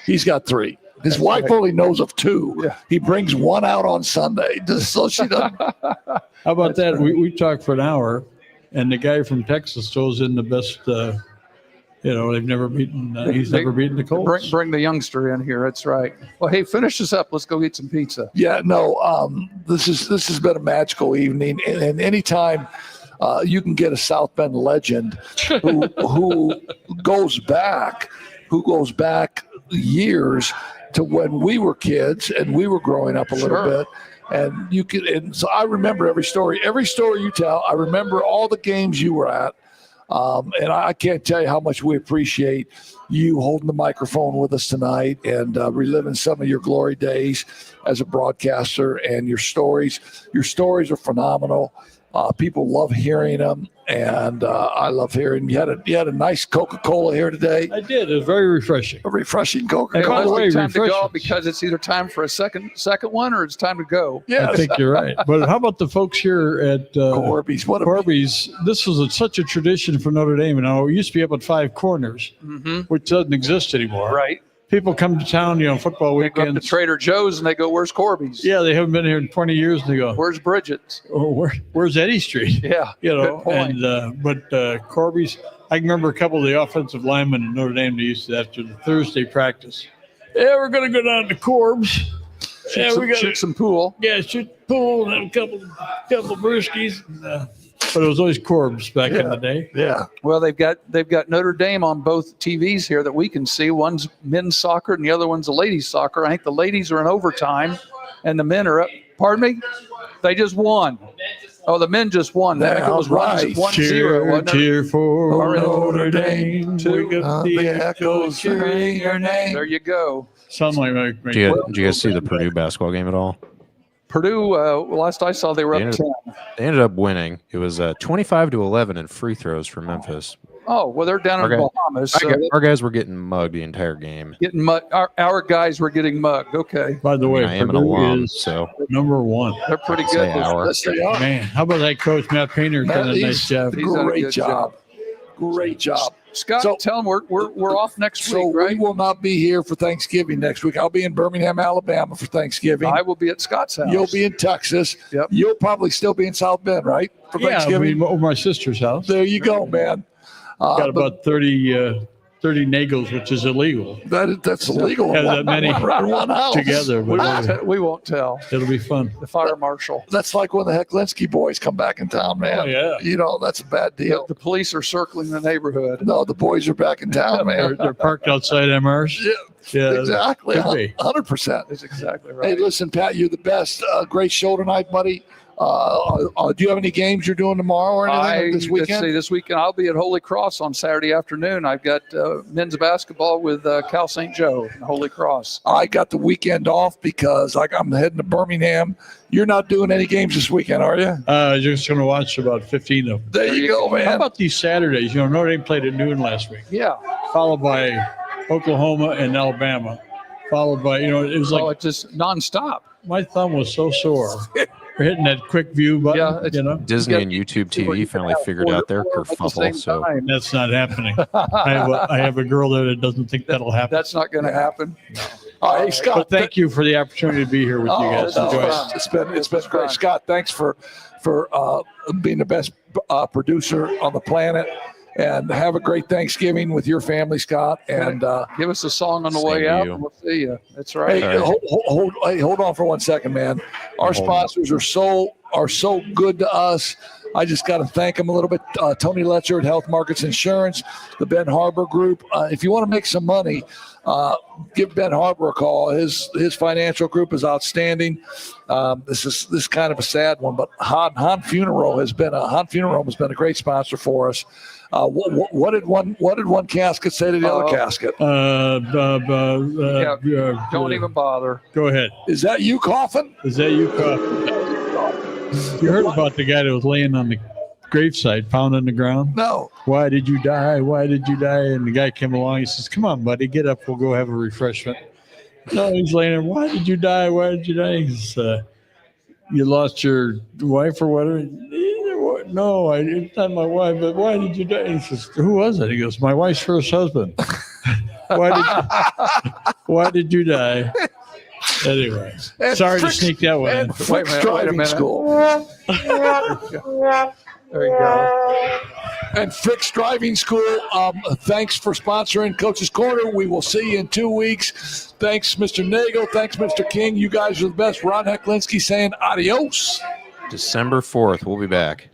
He's got 3. His wife only knows of 2. Yeah. He brings one out on Sunday, just so she doesn't. How about that? We talked for an hour, and the guy from Texas throws in the best. They've never beaten. He's never beaten the Colts. Bring the youngster in here. That's right. Well, hey, finish this up. Let's go eat some pizza. Yeah, no. This has been a magical evening, and anytime you can get a South Bend legend who goes back years to when we were kids and we were growing up a little bit. And you can, and so I remember every story you tell. I remember all the games you were at. And I can't tell you how much we appreciate you holding the microphone with us tonight and reliving some of your glory days as a broadcaster. And your stories are phenomenal. People love hearing them, and I love hearing. You had a nice Coca-Cola here today. I did. It was very refreshing. A refreshing Hey, Coca-Cola. by the way, it's time to go refreshments. because it's either time for a second one or it's time to go. Yeah, I think you're right. But how about the folks here at Corby's. What a Corby's? This was such a tradition for Notre Dame. You know, it used to be up at 5 Corners, which doesn't exist anymore. Right. People come to town, football They go up to weekends. Trader Joe's and they go, "Where's Corby's? Yeah, they haven't been here in 20 years, and they go, Where's Bridget's?" "Oh, where's Eddie Street?" Yeah. Good point. And but Corby's. I can remember a couple of the offensive linemen in Notre Dame. They used to after the Thursday practice. Yeah, we're gonna go down to Corb's. Yeah, we got shoot some pool. shoot pool and a couple brewskis. But it was always Corb's back in the day. yeah. Well, they've got Notre Dame on both TVs here that we can see. One's men's soccer and the other one's the ladies' soccer. I think the ladies are in overtime, and the men are up. Pardon me? They just won. Oh, the men just won. I think it was right. 1-0. wasn't it? Cheer for Notre Dame. Wake up The echoes cheering your name. There you go. Something like Did you guys see the Purdue basketball game at all? Purdue, last I saw, they were They up ended, 10. they ended up winning. It was 25-11 in free throws for Memphis. Oh, well, they're down in Okay. Bahamas. So Our guys were getting mugged the entire game. getting our guys were getting mugged. Okay. By the way, I am an Purdue alum, is so number 1. They're pretty Say good. our. Yes, they are. Man, how about that coach Matt Painter Matt, done a nice job? He's done a Great good job. Great job. Scott, So- tell them we're off next So week, right? we will not be here for Thanksgiving next week. I'll be in Birmingham, Alabama for Thanksgiving. I will be at Scott's house. You'll be in Texas. Yep. You'll probably still be in South Bend, right? For Yeah, Thanksgiving. over my sister's house. There you go, man. Got But about 30 nagels, which is illegal that's illegal. Have that many Around one house. together. We But won't tell it'll be fun. the fire marshal. That's like when the Hecklinski boys come back in town, man. Oh, yeah. You know, that's a bad deal. The police are circling the neighborhood. No, the boys are back in town, They're, man. they're parked outside MRs. Yeah, Yeah, exactly. could be. 100%. That's exactly Hey, right. listen, Pat, you're the best. Great show tonight, buddy. Do you have any games you're doing tomorrow or anything this Let's see, weekend? this weekend I'll be at Holy Cross on Saturday afternoon. I've got men's basketball with Cal St. Joe in Holy Cross. I got the weekend off because I'm heading to Birmingham. You're not doing any games this weekend, are you? Just going to watch about 15 of them. There you go, How man. about these Saturdays? Notre Dame played at noon last week, Yeah. followed by Oklahoma and Alabama, followed by, it was like It's just nonstop. my thumb was so sore. We're hitting that quick view button, Yeah, it's- Disney got- and YouTube See what you TV finally can have figured out their four at the same kerfuffle. So time. That's not happening. I have a girl there that doesn't think that'll happen. That's not going to happen. Hey, Scott. But thank you for the opportunity to be here with you guys. no, Enjoy it. it's been great. Scott, thanks for being the best producer on the planet. And have a great Thanksgiving with your family, Scott. And Give us a song on the Same way to out, you. and we'll see you. That's right. hey, All right. hold on for 1 second, man. Our Hold on. sponsors are so are so good to us. I just got to thank them a little bit. Tony Letcher at Health Markets Insurance, the Ben Harbor Group. If you want to make some money, give Ben Harbor a call. His financial group is outstanding. This is kind of a sad one, but Han Funeral has been a great sponsor for us. What did one casket say to the other casket? Don't even bother. Go ahead. Is that you coughing? Is that you coughing? You heard about the guy that was laying on the gravesite, found on the ground? No. Why did you die? Why did you die? And the guy came along. He says, "Come on, buddy, get up. We'll go have a refreshment." No, he's laying there. Why did you die? Why did you die? He says, "You lost your wife or whatever." No, it's not my wife. But why did you die? He says, "Who was it?" He goes, "My wife's first husband." Why did you die? Anyway, sorry to sneak that one in. And Frick's Driving School. There you go. And Frick's Driving School, thanks for sponsoring Coach's Corner. We will see you in 2 weeks. Thanks, Mr. Nagel. Thanks, Mr. King. You guys are the best. Ron Hecklinski saying adios. December 4th, we'll be back.